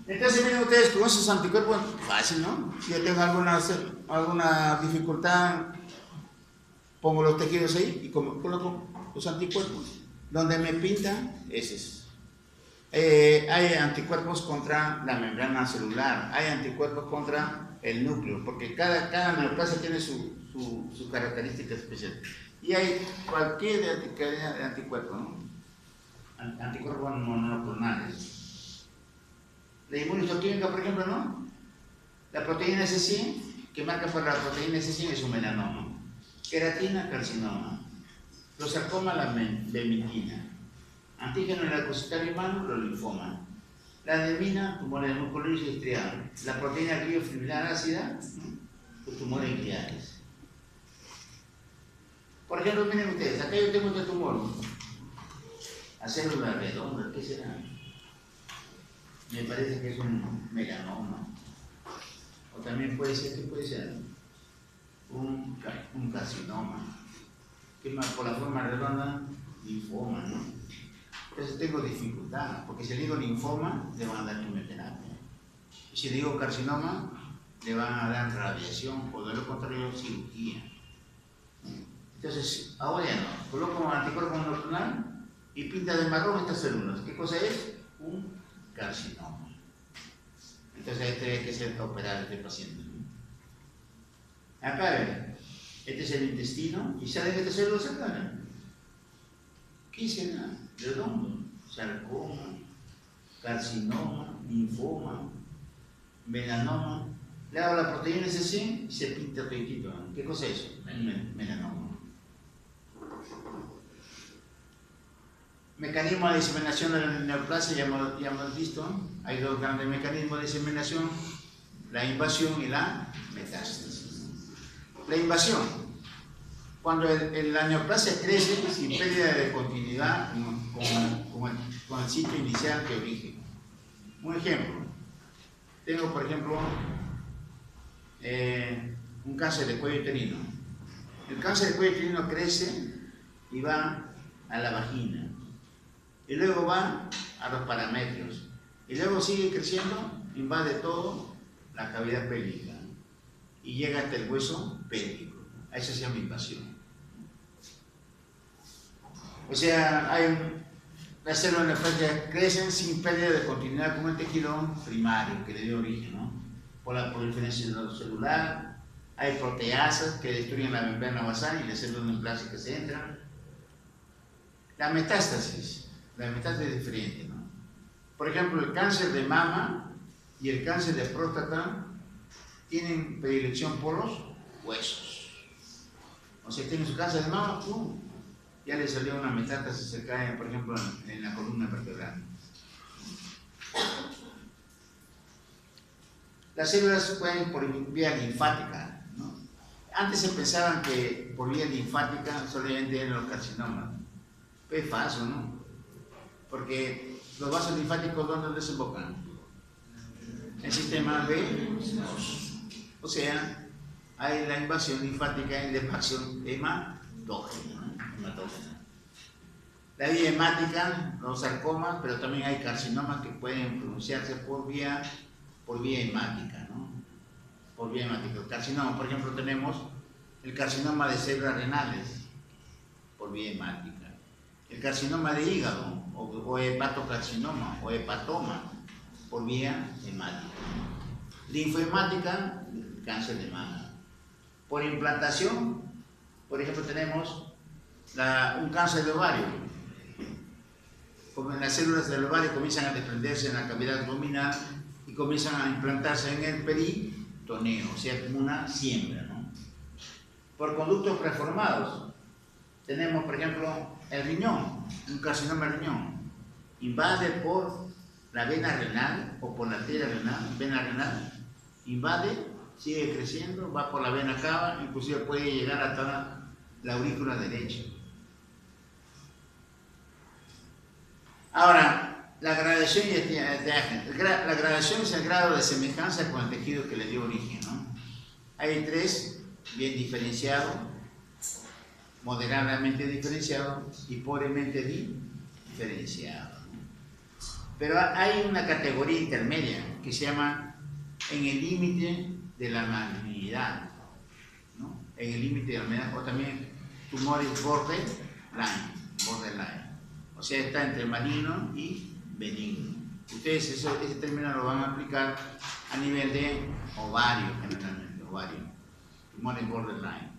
Entonces miren ustedes, con esos anticuerpos, fácil, ¿no? Si yo tengo alguna dificultad, pongo los tejidos ahí y coloco los anticuerpos. Donde me pintan, ese es. Hay anticuerpos contra la membrana celular, hay anticuerpos contra el núcleo, porque cada neoplasia tiene su característica especial. Y hay cualquier cadena de anticuerpos, ¿no? Anticuerpos monoclonales. La inmunohistoquímica, por ejemplo, ¿no? La proteína S100, que marca por la proteína S100, es un melanoma. Queratina, carcinoma. Los sarcomas, la bemitina. Antígeno leucocitario humano, los linfomas. La adenina, tumores musculosos y estriados. La proteína gliofibrilar ácida, los tumores gliales. Por ejemplo, miren ustedes, acá yo tengo este tumor. A célula redonda, ¿qué será? Me parece que es un melanoma. O también puede ser, ¿qué puede ser? Un carcinoma. Que por la forma redonda, linfoma, ¿no? Entonces tengo dificultad, porque si le digo linfoma, le van a dar quimioterapia. Y si le digo carcinoma, le van a dar radiación, o de lo contrario, cirugía. Entonces, ahora ya no. Coloco un anticuerpo monoclonal y pinta de marrón estas células. ¿Qué cosa es? Un carcinoma. Entonces ahí tiene que ser operar este paciente. Acá ven, este es el intestino y salen estas células acá. ¿Qué será? Redondo, sarcoma, carcinoma, linfoma, melanoma. Le hago la proteína S100 y se pinta toditito. ¿Qué cosa es eso? Melanoma. Mecanismo de diseminación de la neoplasia, ya hemos visto. Hay dos grandes mecanismos de diseminación: la invasión y la metástasis. La invasión, cuando la neoplasia crece sin pérdida de continuidad con el sitio inicial de origen. Un ejemplo, tengo por ejemplo un cáncer de cuello uterino. El cáncer de cuello uterino crece y va a la vagina, y luego va a los paramétrios, y luego sigue creciendo, invade todo la cavidad pélvica y llega hasta el hueso pélvico. A eso se llama invasión. O sea, las células neoplásicas crecen sin pérdida de continuidad con el tejido primario que le dio origen, ¿no? Por la proliferación celular, hay proteasas que destruyen la membrana basal y las células neoplásicas entran. La metástasis es diferente, ¿no? Por ejemplo, el cáncer de mama y el cáncer de próstata tienen predilección por los huesos. O sea, tienen su cáncer de mama, ¡pum!, ya le salió una metástasis, se cae, por ejemplo, en la columna vertebral. Las células pueden por vía linfática, ¿no? Antes se pensaban que por vía linfática solamente eran los carcinomas. Pero es falso, ¿no? Porque los vasos linfáticos, ¿dónde desembocan? El sistema venoso. O sea, hay la invasión linfática y la invasión hematógena. La vía hemática, los sarcomas, pero también hay carcinomas que pueden pronunciarse por vía hemática, ¿no? Por vía hemática. El carcinoma, por ejemplo, tenemos el carcinoma de células renales, por vía hemática. El carcinoma de hígado, o hepatocarcinoma, o hepatoma, por vía hemática. Linfohemática, cáncer de mama. Por implantación, por ejemplo, tenemos un cáncer de ovario. Como las células del ovario comienzan a desprenderse en la cavidad abdominal y comienzan a implantarse en el peritoneo, o sea, como una siembra, ¿no? Por conductos preformados, tenemos, por ejemplo, el riñón, un carcinoma del riñón. Invade por la vena renal o por la arteria renal, vena renal, invade, sigue creciendo, va por la vena cava, inclusive puede llegar hasta la aurícula derecha. Ahora, la gradación la gradación es el grado de semejanza con el tejido que le dio origen, ¿no? Hay tres, bien diferenciado, moderadamente diferenciado y pobremente diferenciado. Pero hay una categoría intermedia que se llama en el límite de la malignidad, ¿no? En el límite de la malignidad, o también tumores borderline. O sea, está entre maligno y benigno. Ustedes ese término lo van a aplicar a nivel de ovario, generalmente, ovario. Tumores borderline.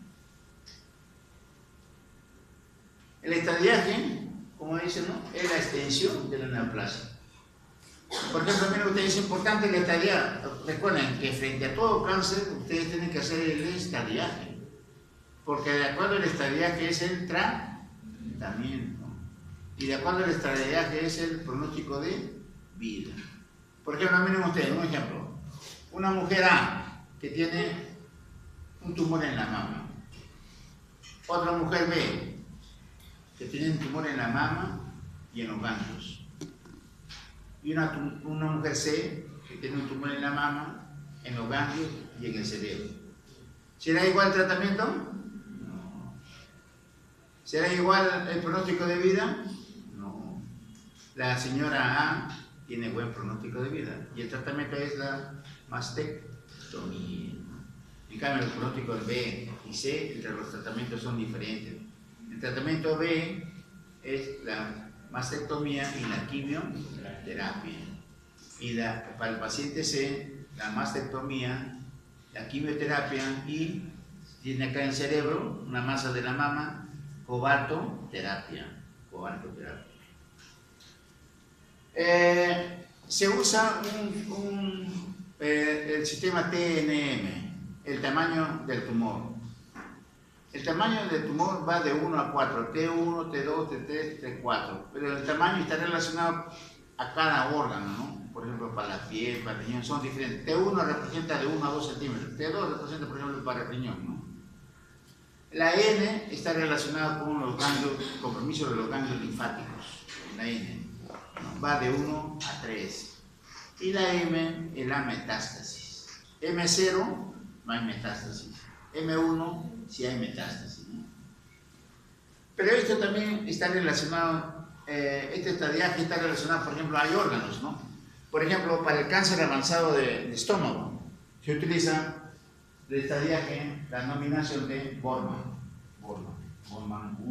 El estadiaje, como dicen, ¿no? Es la extensión de la neoplasia. Por ejemplo, miren ustedes, es importante el estadiaje. Recuerden que frente a todo cáncer, ustedes tienen que hacer el estadiaje. Porque de acuerdo al estadiaje es el tratamiento. Y de acuerdo al estadiaje es el pronóstico de vida. Por ejemplo, miren ustedes, un ejemplo. Una mujer A que tiene un tumor en la mama. Otra mujer B que tiene un tumor en la mama y en los ganglios. Y una mujer C que tiene un tumor en la mama, en los ganglios y en el cerebro. ¿Será igual el tratamiento? No. ¿Será igual el pronóstico de vida? No. La señora A tiene buen pronóstico de vida y el tratamiento es la mastectomía. En cambio, el pronóstico de B y C, entre los tratamientos son diferentes. El tratamiento B es la mastectomía y la quimioterapia. Y para el paciente C, la mastectomía, la quimioterapia y tiene acá en el cerebro una masa de la mama, cobaltoterapia. Se usa el sistema TNM, el tamaño del tumor. El tamaño del tumor va de 1 a 4, T1, T2, T3, T4, pero el tamaño está relacionado a cada órgano, ¿no? Por ejemplo, para la piel, para el riñón, son diferentes. T1 representa de 1 a 2 centímetros, T2 representa, por ejemplo, para el riñón, ¿no? La N está relacionada con los ganglios, compromiso de los ganglios linfáticos, la N, ¿no? Va de 1 a 3. Y la M es la metástasis. M0 no hay metástasis. M1 si hay metástasis, ¿no? Pero esto también está relacionado, este estadiaje está relacionado, por ejemplo, hay órganos, ¿no? Por ejemplo, para el cáncer avanzado de estómago, se utiliza el estadiaje, la nominación de Bormann 1, Bormann 2,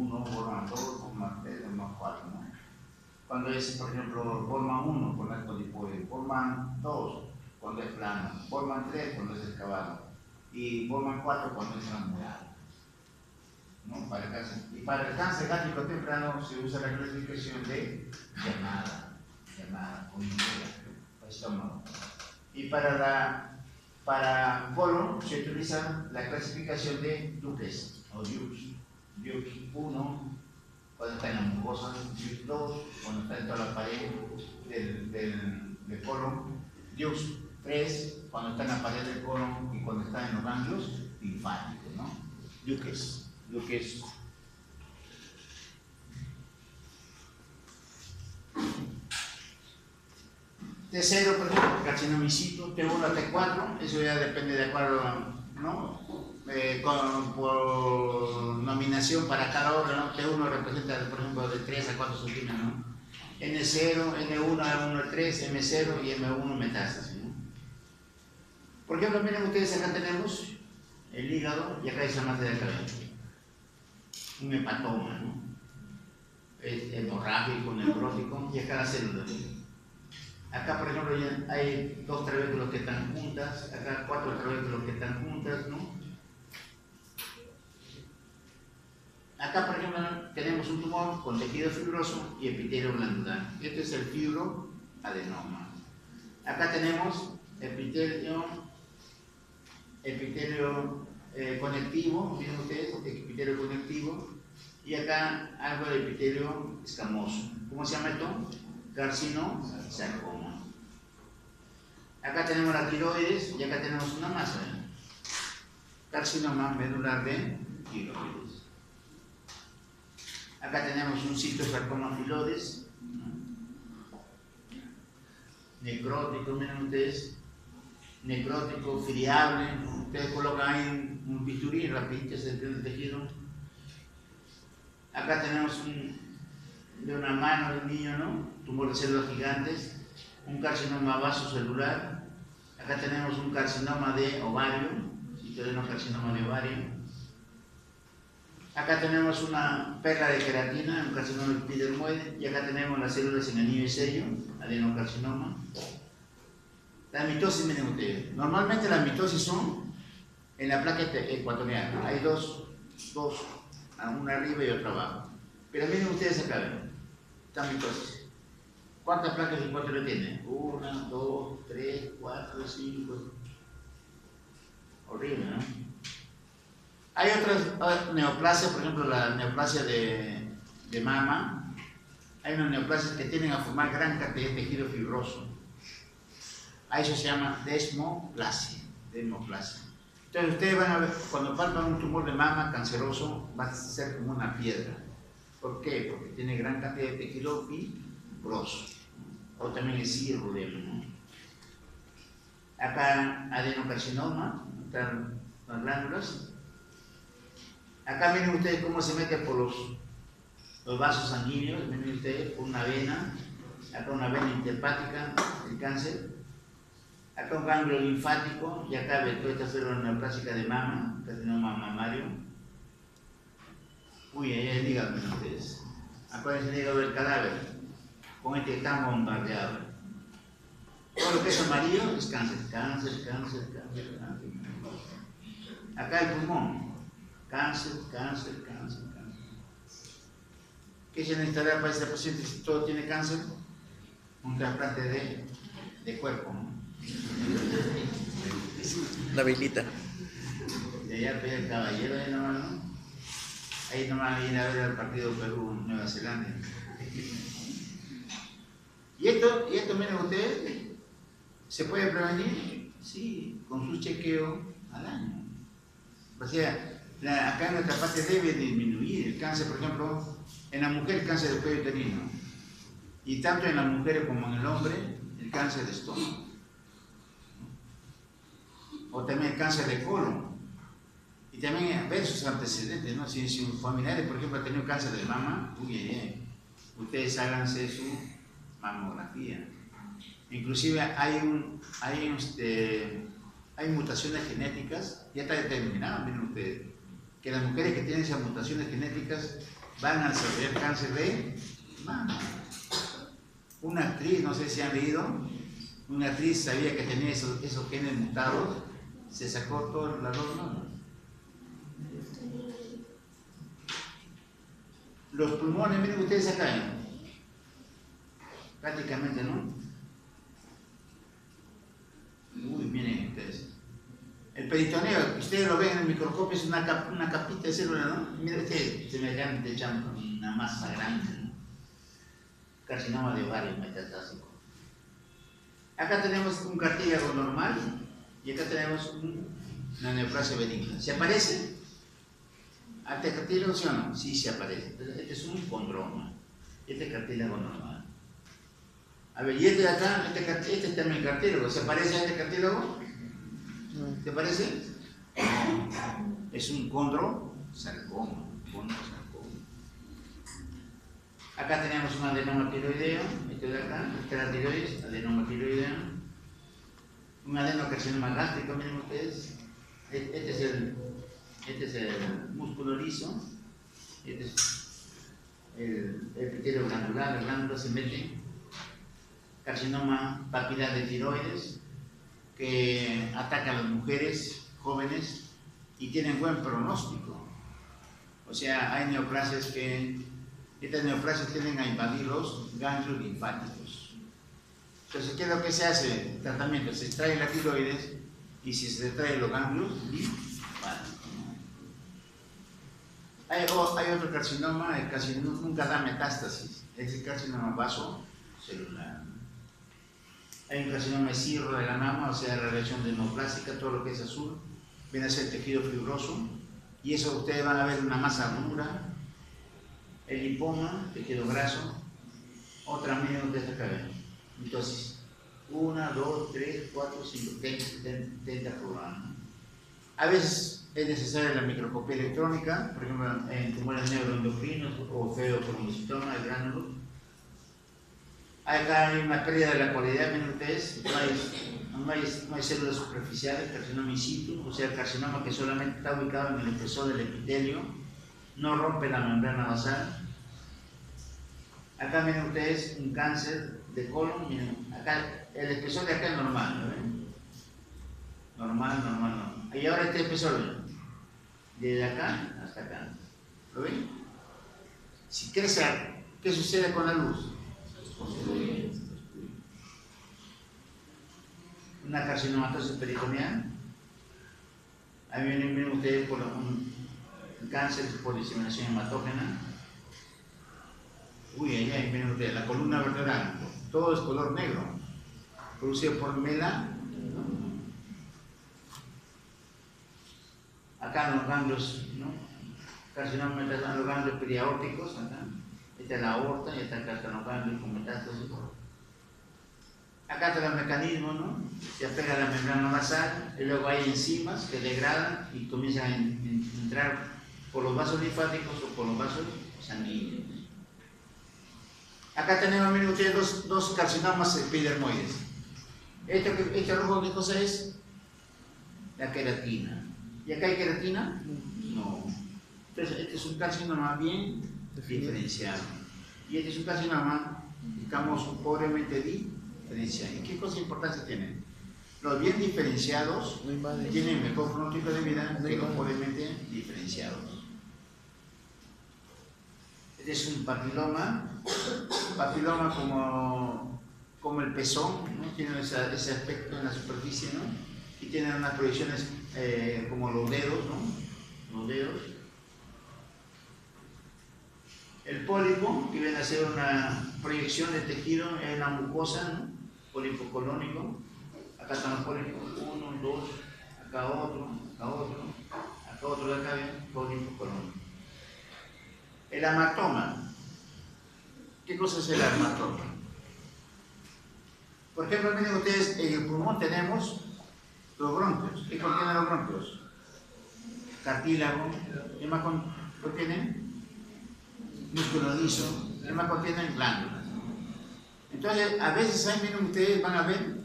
Bormann 3, Bormann 4, ¿no? Cuando es, por ejemplo, Bormann 1, cuando es polipoide, Bormann 2, cuando es plano, Bormann 3, cuando es excavado, y Bormann 4 cuando es granulado, ¿no? Para el cáncer. Y para el cáncer gástrico temprano se usa la clasificación de llamada con estómago. Y para colon se utiliza la clasificación de Dukes o Dukes. Dukes 1 cuando está en la mucosa, Dukes 2 cuando está en toda la pared del colon, Dukes 3 cuando está en la pared del colon y cuando está en los ganglios linfáticos, ¿no? Dukes. T0, por ejemplo, carcinomicito, T1 a T4, eso ya depende de acuerdo, ¿no? Por nominación para cada órgano, T1 representa, por ejemplo, de 3 a 4 centímetros, ¿no? N0, N1, A1, 3, M0 y M1 metástasis, ¿no? Por ejemplo, miren ustedes, acá tenemos el hígado y acá hay esa masa del cabello. Un hepatoma, ¿no? Es hemorrágico, necrótico y acá la célula, ¿no? Acá, por ejemplo, hay 2 trabéculos que están juntas, acá 4 trabéculos que están juntas, ¿no? Acá, por ejemplo, tenemos un tumor con tejido fibroso y epitelio glandular. Este es el fibroadenoma. Acá tenemos epitelio conectivo, miren ustedes, epitelio conectivo, Y acá algo de epitelio escamoso. ¿Cómo se llama esto? Carcinosarcoma. Acá tenemos la tiroides y acá tenemos una masa. Carcinoma medular de tiroides. Acá tenemos un citosarcoma filodes. Necrótico, miren ustedes. Necrótico, friable. Ustedes colocan ahí un bisturí, rapidito se desprende el tejido. Acá tenemos de una mano de un niño, ¿no? Tumor de células gigantes, un carcinoma vasocelular. Acá tenemos un carcinoma de ovario, carcinoma de ovario. Acá tenemos una perla de queratina, un carcinoma epidermoide, y acá tenemos las células en anillo y sello, adenocarcinoma. La mitosis, miren ustedes, normalmente las mitosis son en la placa ecuatorial, hay dos, una arriba y otra abajo. Pero miren ustedes acá, esta mitosis. ¿Cuántas placas ecuatoriales tiene? 1, 2, 3, 4, 5. Horrible, ¿no? Hay otras neoplasias, por ejemplo la neoplasia de mama. Hay unas neoplasias que tienden a formar gran cantidad de tejido fibroso. A eso se llama desmoplasia. Entonces ustedes van a ver, cuando palpan un tumor de mama canceroso, va a ser como una piedra. ¿Por qué? Porque tiene gran cantidad de tejido fibroso. O también el cirrudema, ¿no? Acá adenocarcinoma, están las glándulas. Acá miren ustedes cómo se mete por los vasos sanguíneos, miren ustedes, por una vena, acá una vena interhepática, el cáncer. Acá un ganglio linfático, y acá ve toda esta célula neoplásica de mama, carcinoma mamario. Uy, ahí es el hígado, miren ustedes. Acuérdense el hígado del cadáver, con este tan bombardeado. Todo lo que es amarillo es cáncer. Acá el pulmón, cáncer. ¿Qué se necesitará para este paciente si todo tiene cáncer? Un trasplante de cuerpo, ¿no? La velita. De allá pide el caballero, ahí nomás, ¿no? Ahí nomás viene a ver al partido Perú-Nueva Zelanda. Y esto, miren ustedes, ¿se puede prevenir? Sí, con su chequeo al año. O sea, acá en nuestra parte debe disminuir el cáncer, por ejemplo, en la mujer el cáncer del cuello uterino, y tanto en las mujeres como en el hombre el cáncer de estómago, o también el cáncer de colon, y también ver sus antecedentes, ¿no? Si un familiar, por ejemplo, ha tenido cáncer de mama, ustedes háganse su mamografía. Inclusive hay mutaciones genéticas, ya está determinado, miren ustedes, que las mujeres que tienen esas mutaciones genéticas van a desarrollar cáncer de mama. Una actriz, no sé si han leído, una actriz sabía que tenía esos genes mutados, se sacó todas las dos mamas. Los pulmones, miren ustedes acá, prácticamente, ¿no? Uy, miren ustedes. El peritoneo, ustedes lo ven en el microscopio, es una capita de célula, ¿no? Miren ustedes, semejante, echan una masa grande, ¿no? Carcinoma de ovario metastásico. Acá tenemos un cartílago normal y acá tenemos una neoplasia benigna. ¿Se aparece? ¿Este cartílago sí o no? Sí, se aparece. Entonces, este es un condroma. Este cartílago normal. A ver, y este de acá, este es también cartílago. ¿Se parece a este cartílago? ¿Te parece? Es un condrosarcoma. Acá tenemos un adenoma tiroideo, este de acá, este es la tiroides, adenoma tiroideo. Un adenocarcinoma gástrico, miren ustedes. Este es el músculo liso. Este es el epitelio glandular, la glándula se mete. Carcinoma papilar de tiroides, que ataca a las mujeres jóvenes y tienen buen pronóstico. O sea, hay neoplasias estas neoplasias tienden a invadir los ganglios linfáticos. Entonces, ¿qué es lo que se hace? El tratamiento, se extrae la tiroides y si se extrae los ganglios linfáticos. Hay otro carcinoma, el carcinoma nunca da metástasis, es el carcinoma vasocelular. Hay un carcinoma de cirro de la mama, o sea, la reacción dermoplástica, todo lo que es azul, viene a ser tejido fibroso, y eso ustedes van a ver una masa dura, el lipoma, tejido graso, otra menos de esta cabeza. Entonces, 1, 2, 3, 4, 5, 30 programas. A veces es necesaria la microscopía electrónica, por ejemplo, en tumores neuroendocrinos o feocromocitoma, el gránulo. Acá hay una pérdida de la cualidad, miren ustedes, no hay células superficiales, carcinoma in situ, o sea, el carcinoma que solamente está ubicado en el espesor del epitelio, no rompe la membrana basal. Acá miren ustedes un cáncer de colon, miren, acá el espesor de acá es normal, ¿no ven? Normal. Y ahora este espesor, miren, desde acá hasta acá, ¿lo ven? Si crece, ¿qué sucede con la luz? Una carcinomatosis peritoneal. Ahí miren ustedes por un cáncer por diseminación hematógena. Ahí miren ustedes, la columna vertebral, todo es color negro, producido por melanoma. Acá en los ganglios, ¿no? Carcinoma en los ganglios periaórticos, acá. Esta es la aorta y está acá están los ganglios con metástasis. Acá está el mecanismo, ¿no? Se apega a la membrana basal y luego hay enzimas que degradan y comienzan a entrar por los vasos linfáticos o por los vasos sanguíneos. Acá tenemos, miren ustedes, dos carcinomas epidermoides. Este rojo, ¿qué cosa es? La queratina. ¿Y acá hay queratina? No. Entonces, este es un carcinoma bien diferenciado. Y este es un carcinoma, digamos, pobremente diferenciado. ¿Y qué cosa de importancia tienen? Los bien diferenciados tienen mejor pronóstico de vida que los pobremente diferenciados. Este es un papiloma como el pezón, ¿no? Tiene ese aspecto en la superficie, ¿no? Y tienen unas proyecciones como los dedos, ¿no? Los dedos. El pólipo, que viene a ser una proyección de tejido en la mucosa, ¿no? Pólipo colónico. Acá están los pólipos, 1, 2, acá otro, de acá viene pólipo colónico. El amatoma. ¿Qué cosa es el amatoma? Por ejemplo, miren ustedes, en el pulmón tenemos los bronquios. ¿Qué contienen los bronquios? Cartílago. ¿Qué más contienen? Músculo liso. ¿Qué más contienen? Glándulas. Entonces, a veces ahí, miren ustedes, van a ver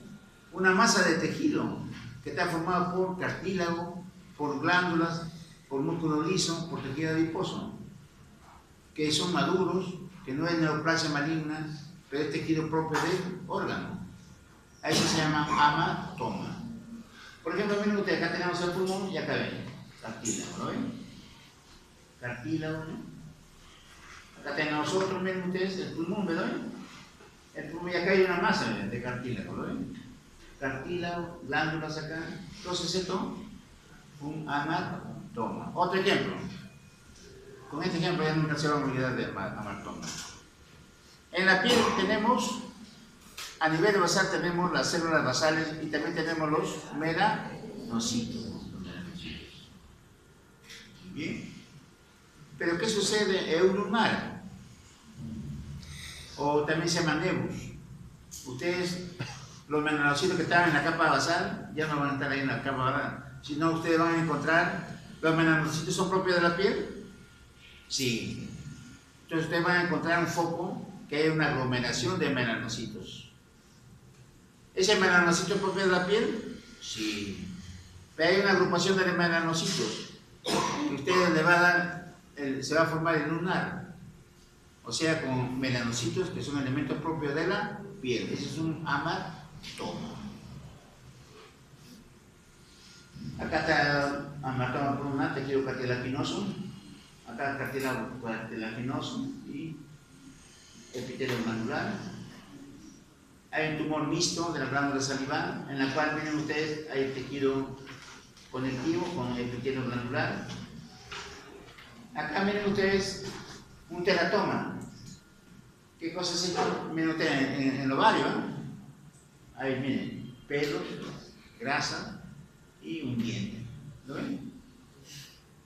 una masa de tejido que está formada por cartílago, por glándulas, por músculo liso, por tejido adiposo, que son maduros, que no es neoplasia maligna, pero es tejido propio del órgano. A eso se llama amatoma. Por ejemplo, miren ustedes, acá tenemos el pulmón y acá ven, cartílago, ¿lo ven? Cartílago, ¿no? Acá tenemos otro, miren ustedes, el pulmón, ¿verdad? El pulmón, y acá hay una masa de cartílago, ¿lo ven? Cartílago, glándulas acá. Entonces esto, un amatoma. Otro ejemplo. Con este ejemplo ya nunca se va a olvidar de amatoma. En la piel tenemos, a nivel basal tenemos las células basales y también tenemos los melanocitos. Bien. Pero ¿qué sucede? Eulumar, o también se llama nebus. Ustedes, los melanocitos que estaban en la capa basal, ya no van a estar ahí en la capa basal, sino ustedes van a encontrar, los melanocitos son propios de la piel. Sí. Entonces ustedes van a encontrar un foco que hay una aglomeración de melanocitos. ¿Ese melanocito es propio de la piel? Sí. Pero hay una agrupación de melanocitos que ustedes le va a dar, se va a formar el lunar. O sea, con melanocitos que son elementos propios de la piel. Ese es un amatoma. Acá está el amatoma pulmonar, tejido cartilaginoso. Acá cartílago cartilaginoso y epitelio glandular. Hay un tumor mixto de la glándula salival, en la cual, miren ustedes, hay tejido conectivo con epitelio glandular. Acá miren ustedes un teratoma. ¿Qué cosa es esto? Miren ustedes en el ovario, ¿eh? Ahí miren, pelos, grasa y un diente. ¿Lo ven?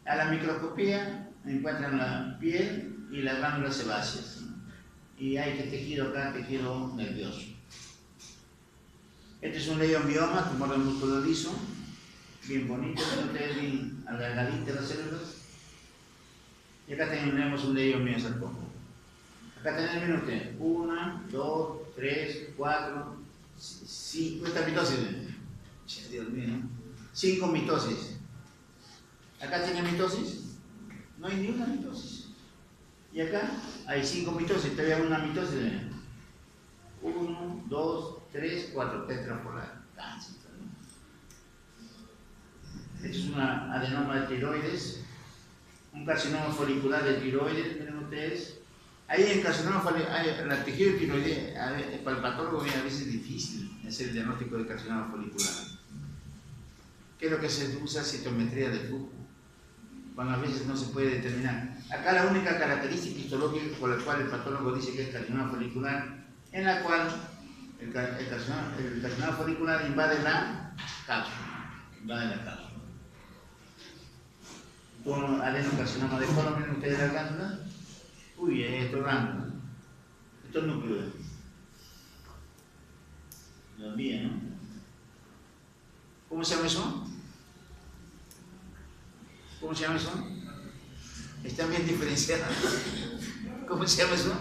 A la microscopía encuentran la piel y las glándulas sebáceas, ¿no? Y hay tejido acá, tejido nervioso. Este es un leiombioma, tumor del músculo liso, bien bonito, ustedes ven alargadita las células. Y acá tenemos un leiomyosarcoma. Acá tenemos, miren ustedes, 1, 2, 3, 4, 5, esta mitosis, Dios mío, ¿no? 5 mitosis. Acá tiene mitosis, no hay ni una mitosis. Y acá hay 5 mitosis, todavía hay una mitosis. 1, 2, 3, 4, tetrapolar. Cáncer. Esto es una adenoma de tiroides, un carcinoma folicular de tiroides, miren ustedes. Ahí en carcinoma folicular, el tejido de tiroides, para el patólogo a veces es difícil hacer el diagnóstico de carcinoma folicular. ¿Qué es lo que se usa? Citometría de flujo, cuando a veces no se puede determinar. Acá la única característica histológica por la cual el patólogo dice que es carcinoma folicular, en la cual el carcinoma folicular invade la cápsula. Con adenocarcinoma de colon, miren ustedes la glándula. Uy, esto es glándula. Esto es núcleo. Lo envía, ¿no? ¿Cómo se llama eso? ¿Cómo se llama eso? Están bien diferenciadas. ¿Cómo se llama eso?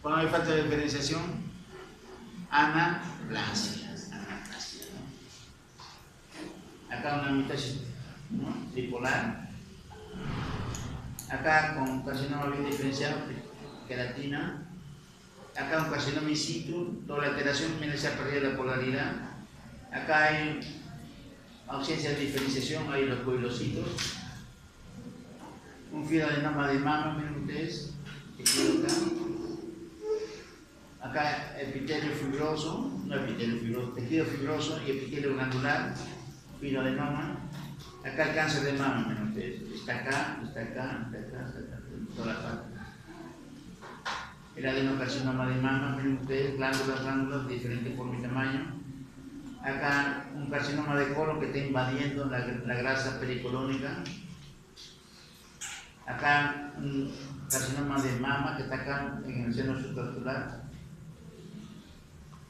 Cuando hay falta de diferenciación, anaplasia, ¿no? Acá una mitosis, ¿no? Tripolar. Acá con carcinoma bien diferenciado, queratina. Acá un carcinoma in situ, doble alteración, miren, se ha perdido la polaridad. Acá hay ausencia de diferenciación, hay los coilocitos. Un fibroadenoma de mama, miren ustedes, acá epitelio fibroso, no epitelio fibroso, tejido fibroso y epitelio glandular, fibroadenoma. Acá el cáncer de mama, miren ustedes, está acá, toda la parte. El adenocarcinoma de mama, miren ustedes, glándulas, de diferente forma y tamaño. Acá un carcinoma de colon que está invadiendo la grasa pericolónica. Acá un carcinoma de mama que está acá en el seno subcapsular.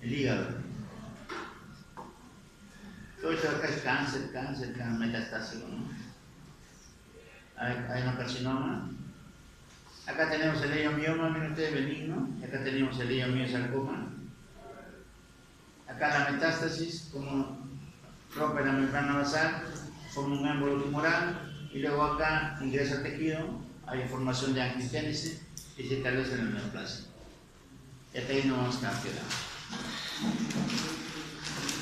El hígado. Todo esto acá es cáncer metastásico, ¿no? Hay un carcinoma. Acá tenemos el leiomioma, miren ustedes, benigno. Acá tenemos el leiomyosarcoma. Acá la metástasis, como rompe la membrana basal, forma un émbolo tumoral, y luego acá ingresa el tejido, hay formación de angiogénesis y se establece en el neoplasia. Y hasta ahí no vamos a quedar.